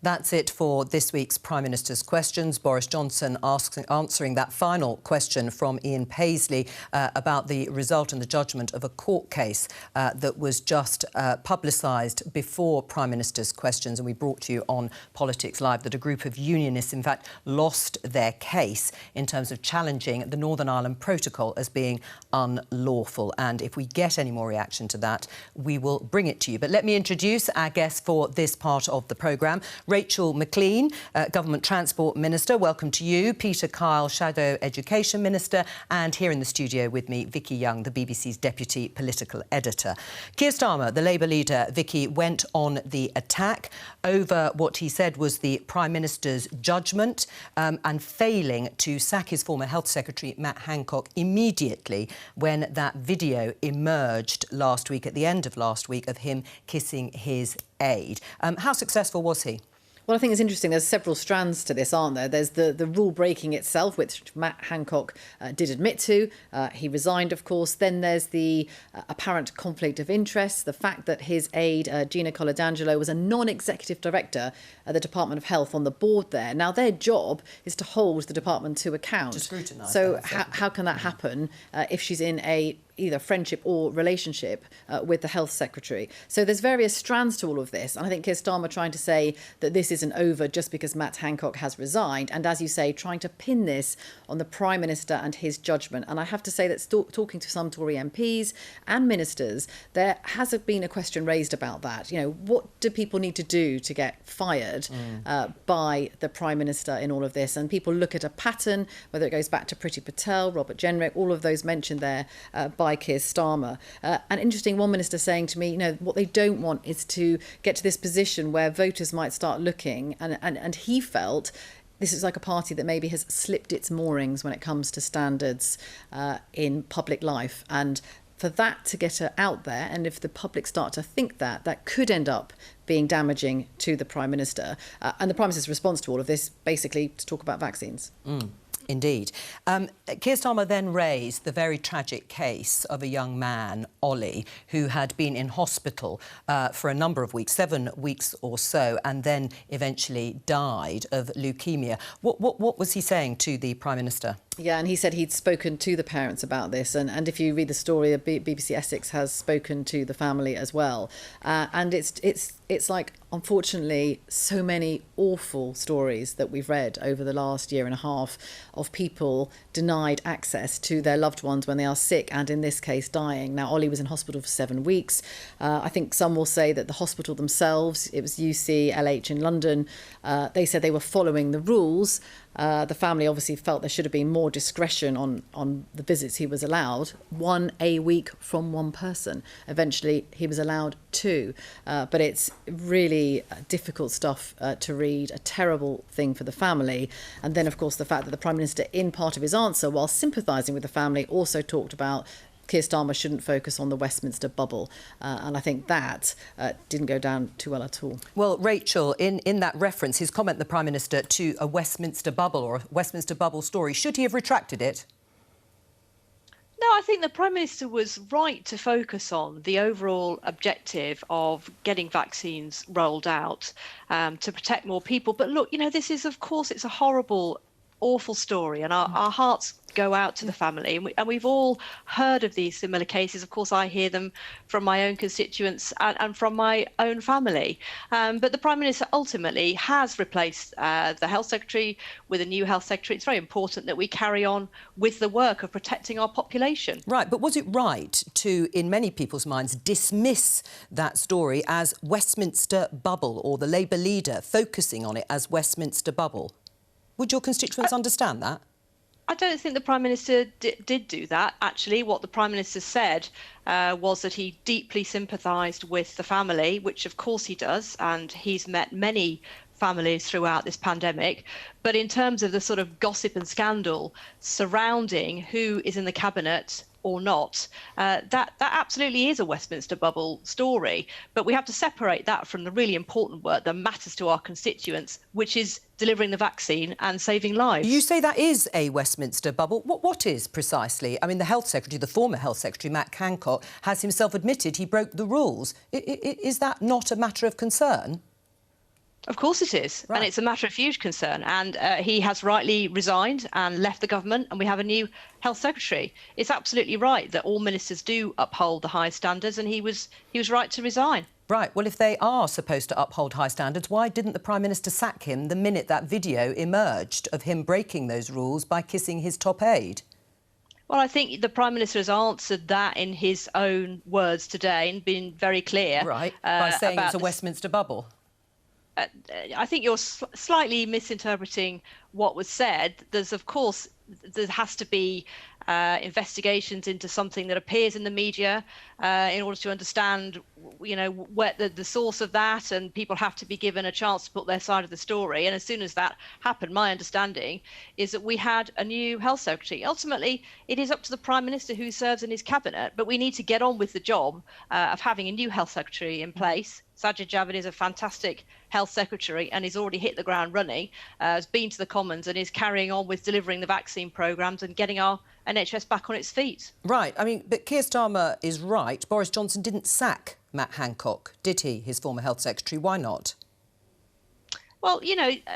That's it for this week's Prime Minister's Questions. Boris Johnson answering that final question from Ian Paisley about the result and the judgment of a court case that was just publicised before Prime Minister's Questions, and we brought to you on Politics Live that a group of unionists, in fact, lost their case in terms of challenging the Northern Ireland Protocol as being unlawful. And if we get any more reaction to that, we will bring it to you. But let me introduce our guest for this part of the programme. Rachel McLean, Government Transport Minister, welcome to you. Peter Kyle, Shadow Education Minister, and here in the studio with me, Vicki Young, the BBC's Deputy Political Editor. Keir Starmer, the Labour leader, Vicki, went on the attack over what he said was the Prime Minister's judgment and failing to sack his former Health Secretary, Matt Hancock, immediately when that video emerged last week, at the end of last week, of him kissing his aide. How successful was he? Well, I think it's interesting. There's several strands to this, aren't there? There's the rule breaking itself, which Matt Hancock did admit to. He resigned, of course. Then there's the apparent conflict of interest, the fact that his aide, Gina Coladangelo, was a non-executive director at the Department of Health on the board there. Now, their job is to hold the department to account. To scrutinise. So how can that happen if she's in a either friendship or relationship with the Health Secretary? So there's various strands to all of this. And I think Keir Starmer trying to say that this isn't over just because Matt Hancock has resigned. And as you say, trying to pin this on the Prime Minister and his judgment. And I have to say that talking to some Tory MPs and ministers, there has been a question raised about that. You know, what do people need to do to get fired by the Prime Minister in all of this? And people look at a pattern, whether it goes back to Priti Patel, Robert Jenrick, all of those mentioned there by Keir Starmer. And interesting, one minister saying to me, you know, what they don't want is to get to this position where voters might start looking, and he felt this is like a party that maybe has slipped its moorings when it comes to standards in public life. And for that to get out there, and if the public start to think that, that could end up being damaging to the Prime Minister. And the Prime Minister's response to all of this, basically, to talk about vaccines. Indeed. Keir Starmer then raised the very tragic case of a young man, Ollie, who had been in hospital for a number of weeks, 7 weeks or so, and then eventually died of leukemia. What was he saying to the Prime Minister? Yeah, and he said he'd spoken to the parents about this. And if you read the story, BBC Essex has spoken to the family as well. And it's like, unfortunately, so many awful stories that we've read over the last year and a half of people denied access to their loved ones when they are sick and, in this case, dying. Now, Ollie was in hospital for 7 weeks. I think some will say that the hospital themselves, it was UCLH in London, they said they were following the rules. The family obviously felt there should have been more discretion on the visits he was allowed. 1 a week from one person. Eventually, he was allowed 2. But it's really difficult stuff to read, a terrible thing for the family. And then, of course, the fact that the Prime Minister, in part of his answer, while sympathising with the family, also talked about Keir Starmer shouldn't focus on the Westminster bubble. And I think that didn't go down too well at all. Well, Rachel, in that reference, his comment, the Prime Minister, to a Westminster bubble or a Westminster bubble story, should he have retracted it? No, I think the Prime Minister was right to focus on the overall objective of getting vaccines rolled out to protect more people. But look, you know, this is, of course, it's a horrible awful story, and our hearts go out to the family, and we've all heard of these similar cases. Of course, I hear them from my own constituents and from my own family. But the Prime Minister ultimately has replaced the Health Secretary with a new Health Secretary. It's very important that we carry on with the work of protecting our population. Right, but was it right to, in many people's minds, dismiss that story as Westminster bubble, or the Labour leader focusing on it as Westminster bubble? Would your constituents understand that? I don't think the Prime Minister did do that. Actually, what the Prime Minister said was that he deeply sympathised with the family, which of course he does, and he's met many families throughout this pandemic. But in terms of the sort of gossip and scandal surrounding who is in the cabinet or not, that absolutely is a Westminster bubble story. But we have to separate that from the really important work that matters to our constituents, which is delivering the vaccine and saving lives. You say that is a Westminster bubble. What is precisely? I mean, the Health Secretary, the former Health Secretary, Matt Hancock, has himself admitted he broke the rules. Is that not a matter of concern? Of course it is, right. And it's a matter of huge concern. And he has rightly resigned and left the government, and we have a new Health Secretary. It's absolutely right that all ministers do uphold the high standards, and he was right to resign. Right. Well, if they are supposed to uphold high standards, why didn't the Prime Minister sack him the minute that video emerged of him breaking those rules by kissing his top aide? Well, I think the Prime Minister has answered that in his own words today and been very clear. Right, by saying it's a Westminster bubble. I think you're slightly misinterpreting what was said. There has to be investigations into something that appears in the media in order to understand, where the source of that, and people have to be given a chance to put their side of the story. And as soon as that happened, my understanding is that we had a new Health Secretary. Ultimately, it is up to the Prime Minister who serves in his cabinet, but we need to get on with the job of having a new Health Secretary in place. Sajid Javid is a fantastic Health Secretary and he's already hit the ground running, has been to the Commons and is carrying on with delivering the vaccine programmes and getting our NHS back on its feet. Right. I mean, but Keir Starmer is right. Boris Johnson didn't sack Matt Hancock, did he, his former Health Secretary? Why not? Well,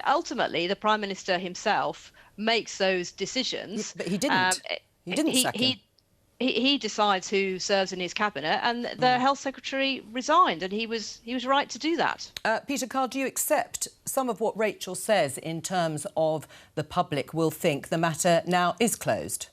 ultimately, the Prime Minister himself makes those decisions. But he didn't. He didn't sack him. He decides who serves in his cabinet, and the Health Secretary resigned, and he was right to do that. Peter Carr, do you accept some of what Rachel says in terms of the public will think the matter now is closed?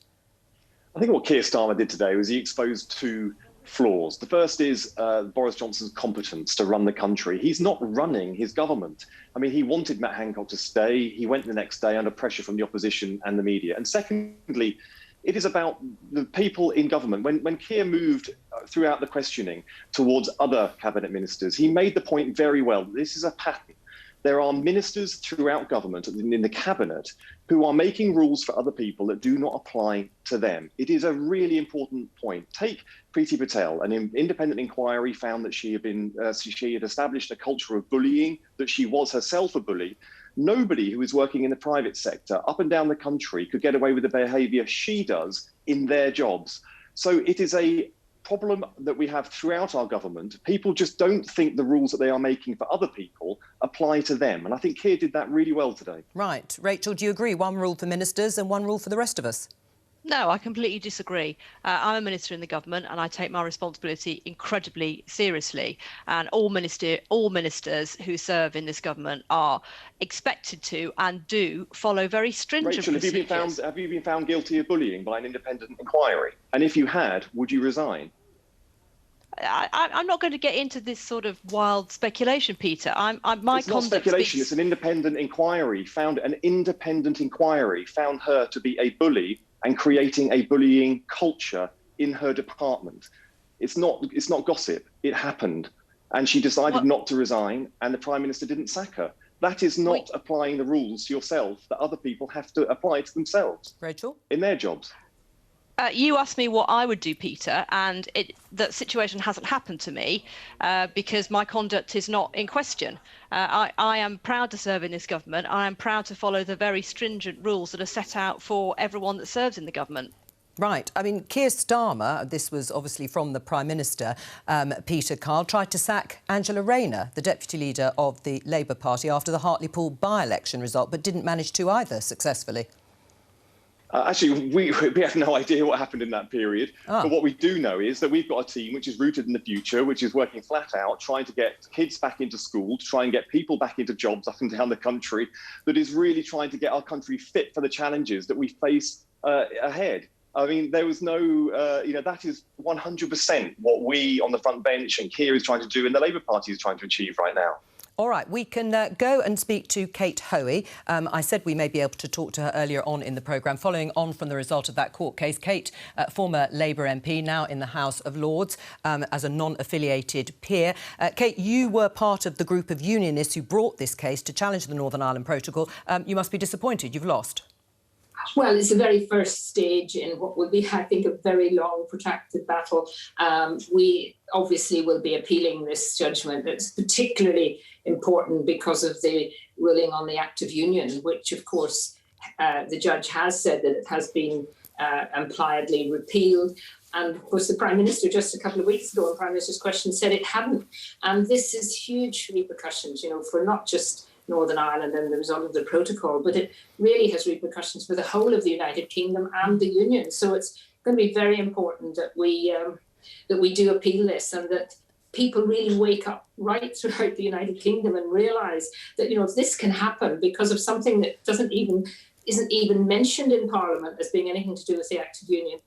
I think what Keir Starmer did today was he exposed two flaws. The first is Boris Johnson's competence to run the country. He's not running his government. I mean, he wanted Matt Hancock to stay. He went the next day under pressure from the opposition and the media. And secondly, it is about the people in government. When Keir moved throughout the questioning towards other cabinet ministers, he made the point very well. This is a pattern. There are ministers throughout government in the cabinet who are making rules for other people that do not apply to them. It is a really important point. Take Priti Patel. An independent inquiry found that she had established a culture of bullying, that she was herself a bully. Nobody who is working in the private sector up and down the country could get away with the behaviour she does in their jobs. So it is a problem that we have throughout our government. People just don't think the rules that they are making for other people apply to them. And I think Keir did that really well today. Right. Rachel, do you agree? One rule for ministers and one rule for the rest of us? No, I completely disagree. I'm a minister in the government and I take my responsibility incredibly seriously. And all ministers who serve in this government are expected to and do follow very stringent Rachel, procedures. have you been found guilty of bullying by an independent inquiry? And if you had, would you resign? I'm not going to get into this sort of wild speculation, Peter. It's not speculation. It's an independent inquiry. An independent inquiry found her to be a bully and creating a bullying culture in her department. It's not gossip. It happened. And she decided not to resign, and the Prime Minister didn't sack her. That is not applying the rules to yourself that other people have to apply to themselves. Rachel? In their jobs. You asked me what I would do, Peter, and that situation hasn't happened to me because my conduct is not in question. I am proud to serve in this government. I am proud to follow the very stringent rules that are set out for everyone that serves in the government. Right. I mean, Keir Starmer, this was obviously from the Prime Minister, Peter Carl, tried to sack Angela Rayner, the Deputy Leader of the Labour Party, after the Hartlepool by-election result, but didn't manage to either successfully. Actually, we have no idea what happened in that period. But what we do know is that we've got a team which is rooted in the future, which is working flat out, trying to get kids back into school, to try and get people back into jobs up and down the country, that is really trying to get our country fit for the challenges that we face ahead. I mean, there was no, that is 100% what we on the front bench and Keir is trying to do and the Labour Party is trying to achieve right now. All right, we can go and speak to Kate Hoey. I said we may be able to talk to her earlier on in the programme, following on from the result of that court case. Kate, former Labour MP, now in the House of Lords as a non-affiliated peer. Kate, you were part of the group of unionists who brought this case to challenge the Northern Ireland Protocol. You must be disappointed. You've lost. Well, it's the very first stage in what will be, I think, a very long, protracted battle. We obviously will be appealing this judgment. It's particularly important because of the ruling on the Act of Union, which, of course, the judge has said that it has been impliedly repealed. And, of course, the Prime Minister just a couple of weeks ago in Prime Minister's question said it hadn't. And this is huge repercussions, for not just Northern Ireland and the result of the protocol, but it really has repercussions for the whole of the United Kingdom and the Union. So it's going to be very important that we do appeal this and that people really wake up right throughout the United Kingdom and realise that if this can happen because of something that isn't even mentioned in Parliament as being anything to do with the Act of Union,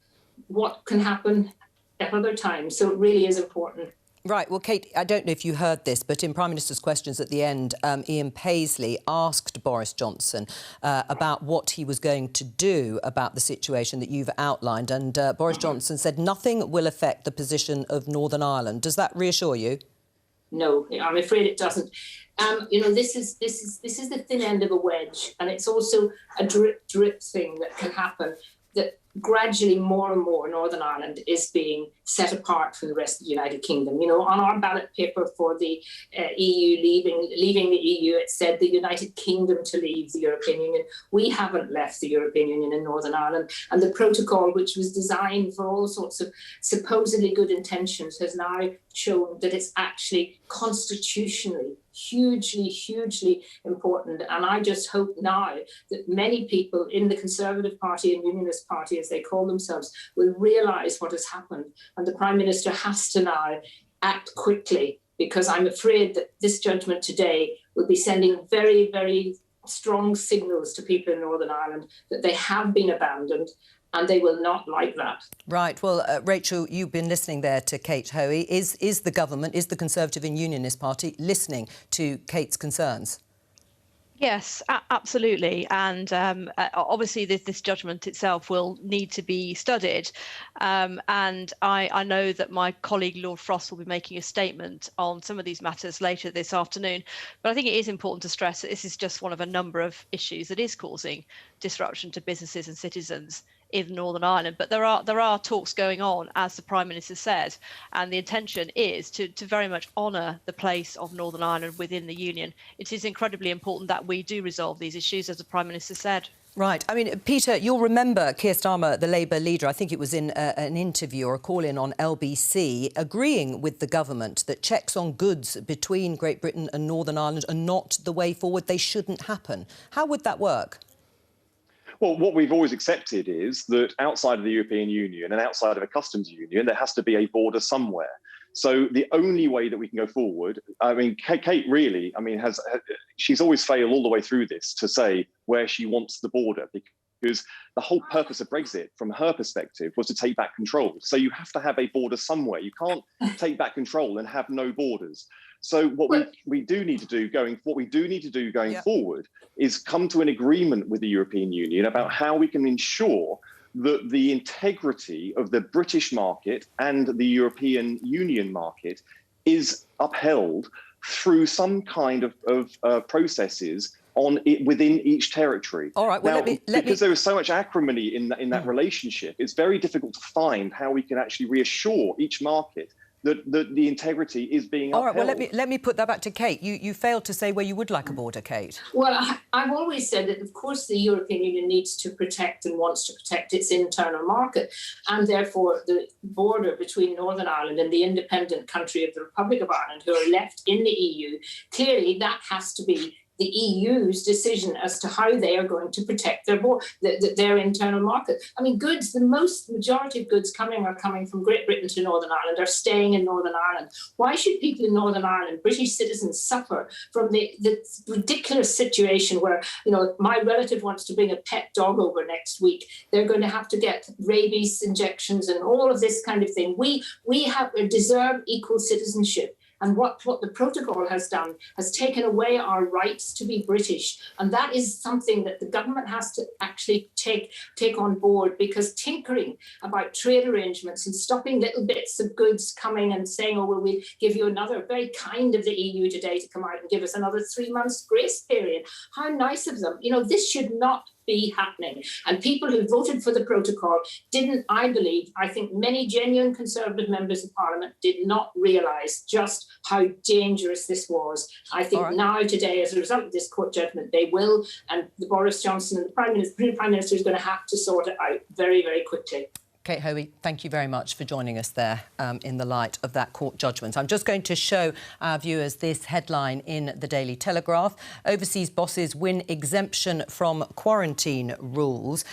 what can happen at other times? So it really is important. Right. Well, Kate, I don't know if you heard this, but in Prime Minister's questions at the end, Ian Paisley asked Boris Johnson about what he was going to do about the situation that you've outlined. And Boris Johnson said nothing will affect the position of Northern Ireland. Does that reassure you? No, I'm afraid it doesn't. This is the thin end of a wedge, and it's also a drip thing that can happen. That gradually more and more Northern Ireland is being set apart from the rest of the United Kingdom. On our ballot paper for the EU leaving the EU, it said the United Kingdom to leave the European Union. We haven't left the European Union in Northern Ireland, and the protocol, which was designed for all sorts of supposedly good intentions, has now shown that it's actually constitutionally hugely important. And I just hope now that many people in the Conservative Party and Unionist Party, as they call themselves, will realise what has happened. And the Prime Minister has to now act quickly, because I'm afraid that this judgment today will be sending very, very strong signals to people in Northern Ireland that they have been abandoned, and they will not like that. Right. Well, Rachel, you've been listening there to Kate Hoey. Is the government, is the Conservative and Unionist Party listening to Kate's concerns? Yes, absolutely. And obviously this judgment itself will need to be studied. And I know that my colleague Lord Frost will be making a statement on some of these matters later this afternoon. But I think it is important to stress that this is just one of a number of issues that is causing disruption to businesses and citizens in Northern Ireland. But there are talks going on, as the Prime Minister said, and the intention is to very much honour the place of Northern Ireland within the Union. It is incredibly important that we do resolve these issues, as the Prime Minister said. Right. I mean, Peter, you'll remember Keir Starmer, the Labour leader, I think it was in an interview or a call-in on LBC, agreeing with the government that checks on goods between Great Britain and Northern Ireland are not the way forward. They shouldn't happen. How would that work? Well, what we've always accepted is that outside of the European Union and outside of a customs union, there has to be a border somewhere. So the only way that we can go forward, I mean, Kate really, she's always failed all the way through this to say where she wants the border, because the whole purpose of Brexit, from her perspective, was to take back control. So you have to have a border somewhere. You can't take back control and have no borders. So what we do need to do going forward is come to an agreement with the European Union about how we can ensure that the integrity of the British market and the European Union market is upheld through some kind of processes within each territory. All right. Well, now, because there is so much acrimony in that relationship, it's very difficult to find how we can actually reassure each market that the integrity is being All right, upheld. well, let me put that back to Kate. You failed to say where you would like a border, Kate. Well, I've always said that, of course, the European Union needs to protect and wants to protect its internal market, and therefore the border between Northern Ireland and the independent country of the Republic of Ireland, who are left in the EU, clearly that has to be the EU's decision as to how they are going to protect their internal market. I mean, goods, the majority of goods are coming from Great Britain to Northern Ireland, are staying in Northern Ireland. Why should people in Northern Ireland, British citizens, suffer from the ridiculous situation where, you know, my relative wants to bring a pet dog over next week. They're going to have to get rabies injections and all of this kind of thing. We deserve equal citizenship. And what the protocol has done has taken away our rights to be British. And that is something that the government has to actually take on board, because tinkering about trade arrangements and stopping little bits of goods coming and saying, oh, well, we'll give you another, very kind of the EU today to come out and give us another 3 months grace period. How nice of them. You know, this should not be happening. And people who voted for the protocol didn't, I think many genuine Conservative members of Parliament did not realise just how dangerous this was. I think now, today, as a result of this court judgment, they will, and the Boris Johnson and the Prime Minister is going to have to sort it out very, very quickly. Kate Hoey, thank you very much for joining us there in the light of that court judgment. I'm just going to show our viewers this headline in the Daily Telegraph. Overseas bosses win exemption from quarantine rules.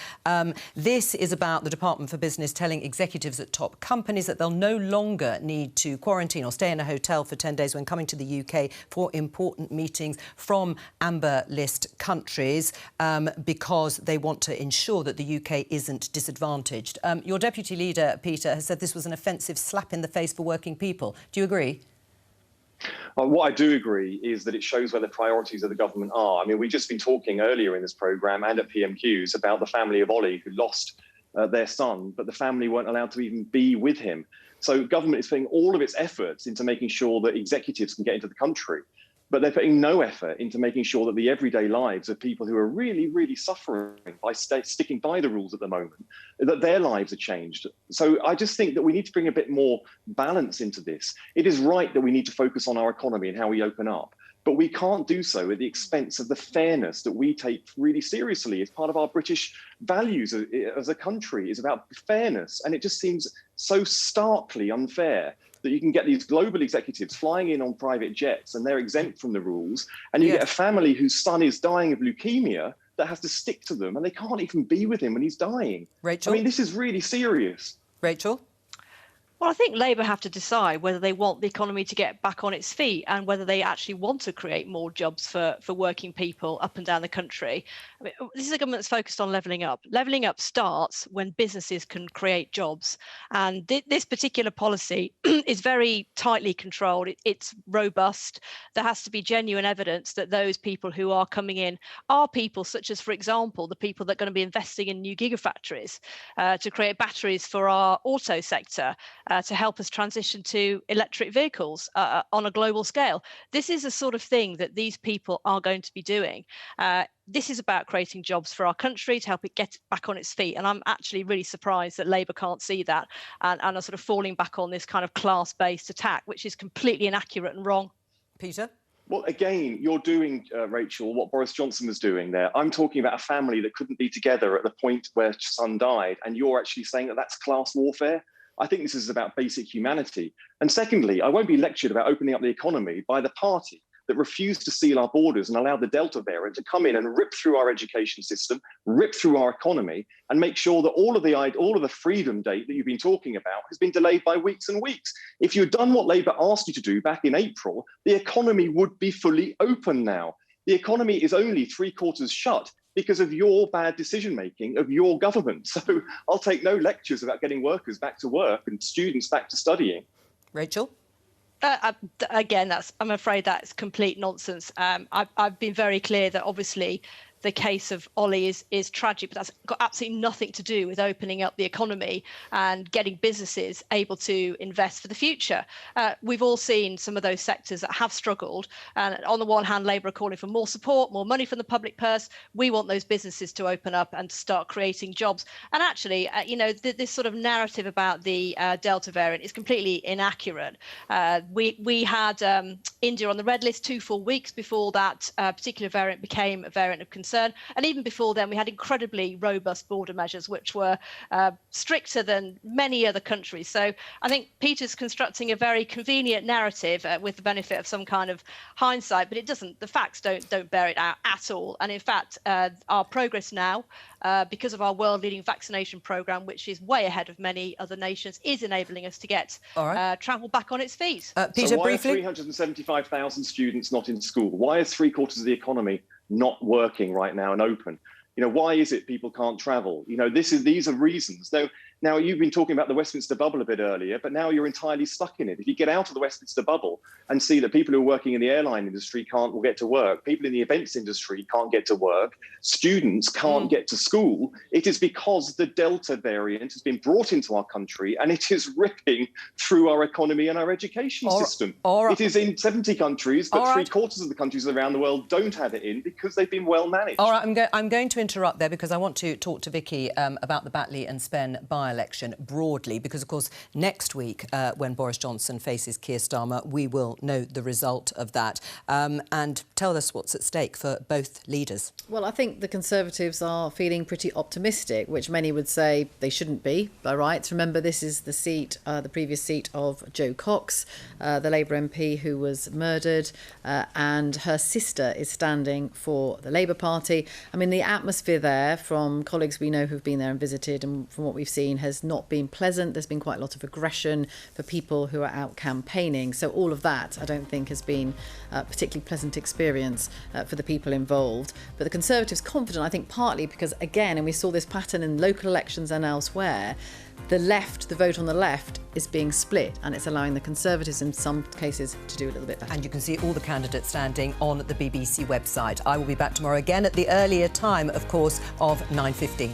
This is about the Department for Business telling executives at top companies that they'll no longer need to quarantine or stay in a hotel for 10 days when coming to the UK for important meetings from amber list countries because they want to ensure that the UK isn't disadvantaged. Your Deputy Leader, Peter, has said this was an offensive slap in the face for working people. Do you agree? What I do agree is that it shows where the priorities of the government are. I mean, we've just been talking earlier in this programme and at PMQs about the family of Ollie who lost their son, but the family weren't allowed to even be with him. So government is putting all of its efforts into making sure that executives can get into the country, but they're putting no effort into making sure that the everyday lives of people who are really, really suffering by sticking by the rules at the moment, that their lives are changed. So I just think that we need to bring a bit more balance into this. It is right that we need to focus on our economy and how we open up, but we can't do so at the expense of the fairness that we take really seriously as part of our British values as a country. Is about fairness. And it just seems so starkly unfair that you can get these global executives flying in on private jets and they're exempt from the rules, and you get a family whose son is dying of leukemia that has to stick to them and they can't even be with him when he's dying. Rachel? I mean, this is really serious. Rachel? Well, I think Labour have to decide whether they want the economy to get back on its feet and whether they actually want to create more jobs for working people up and down the country. I mean, this is a government that's focused on levelling up. Levelling up starts when businesses can create jobs. And this particular policy is very tightly controlled. It's robust. There has to be genuine evidence that those people who are coming in are people such as, for example, the people that are going to be investing in new gigafactories to create batteries for our auto sector. To help us transition to electric vehicles on a global scale. This is the sort of thing that these people are going to be doing. This is about creating jobs for our country to help it get back on its feet. And I'm actually really surprised that Labour can't see that and are sort of falling back on this kind of class-based attack, which is completely inaccurate and wrong. Peter? Well, again, you're doing, Rachel, what Boris Johnson was doing there. I'm talking about a family that couldn't be together at the point where son died, and you're actually saying that that's class warfare. I think this is about basic humanity. And secondly, I won't be lectured about opening up the economy by the party that refused to seal our borders and allow the Delta variant to come in and rip through our education system, rip through our economy, and make sure that all of the freedom date that you've been talking about has been delayed by weeks and weeks. If you'd done what Labour asked you to do back in April, the economy would be fully open now. The economy is only 3/4 shut because of your bad decision-making of your government. So I'll take no lectures about getting workers back to work and students back to studying. Rachel? Again, I'm afraid that's complete nonsense. I've been very clear that obviously the case of Ollie is tragic, but that's got absolutely nothing to do with opening up the economy and getting businesses able to invest for the future. We've all seen some of those sectors that have struggled. And on the one hand, Labour are calling for more support, more money from the public purse. We want those businesses to open up and to start creating jobs. And actually, this sort of narrative about the Delta variant is completely inaccurate. We had India on the red list 2 full weeks before that particular variant became a variant of concern. And even before then, we had incredibly robust border measures, which were stricter than many other countries. So I think Peter's constructing a very convenient narrative with the benefit of some kind of hindsight, but it doesn't. The facts don't bear it out at all. And in fact, our progress now, because of our world-leading vaccination programme, which is way ahead of many other nations, is enabling us to get travel back on its feet. Peter, so why briefly? are 375,000 students not in school? Why is 3/4 of the economy not working right now and open? Why is it people can't travel? These are reasons. Now, you've been talking about the Westminster bubble a bit earlier, but now you're entirely stuck in it. If you get out of the Westminster bubble and see that people who are working in the airline industry will get to work, people in the events industry can't get to work, students can't get to school, it is because the Delta variant has been brought into our country and it is ripping through our economy and our education system. It is in 70 countries, but 3/4 of the countries around the world don't have it in because they've been well managed. All right, I'm going to interrupt there because I want to talk to Vicki about the Batley and Spen by-election broadly, because, of course, next week, when Boris Johnson faces Keir Starmer, we will know the result of that. And tell us what's at stake for both leaders. Well, I think the Conservatives are feeling pretty optimistic, which many would say they shouldn't be, by rights. Remember, this is the seat, the previous seat of Jo Cox, the Labour MP who was murdered, and her sister is standing for the Labour Party. I mean, the atmosphere there, from colleagues we know who've been there and visited, and from what we've seen, has not been pleasant. There's been quite a lot of aggression for people who are out campaigning. So all of that, I don't think, has been a particularly pleasant experience for the people involved. But the Conservatives confident, I think, partly because, again, and we saw this pattern in local elections and elsewhere, the vote on the left is being split, and it's allowing the Conservatives in some cases to do a little bit better. And you can see all the candidates standing on the BBC website. I will be back tomorrow again at the earlier time, of course, of 9:15.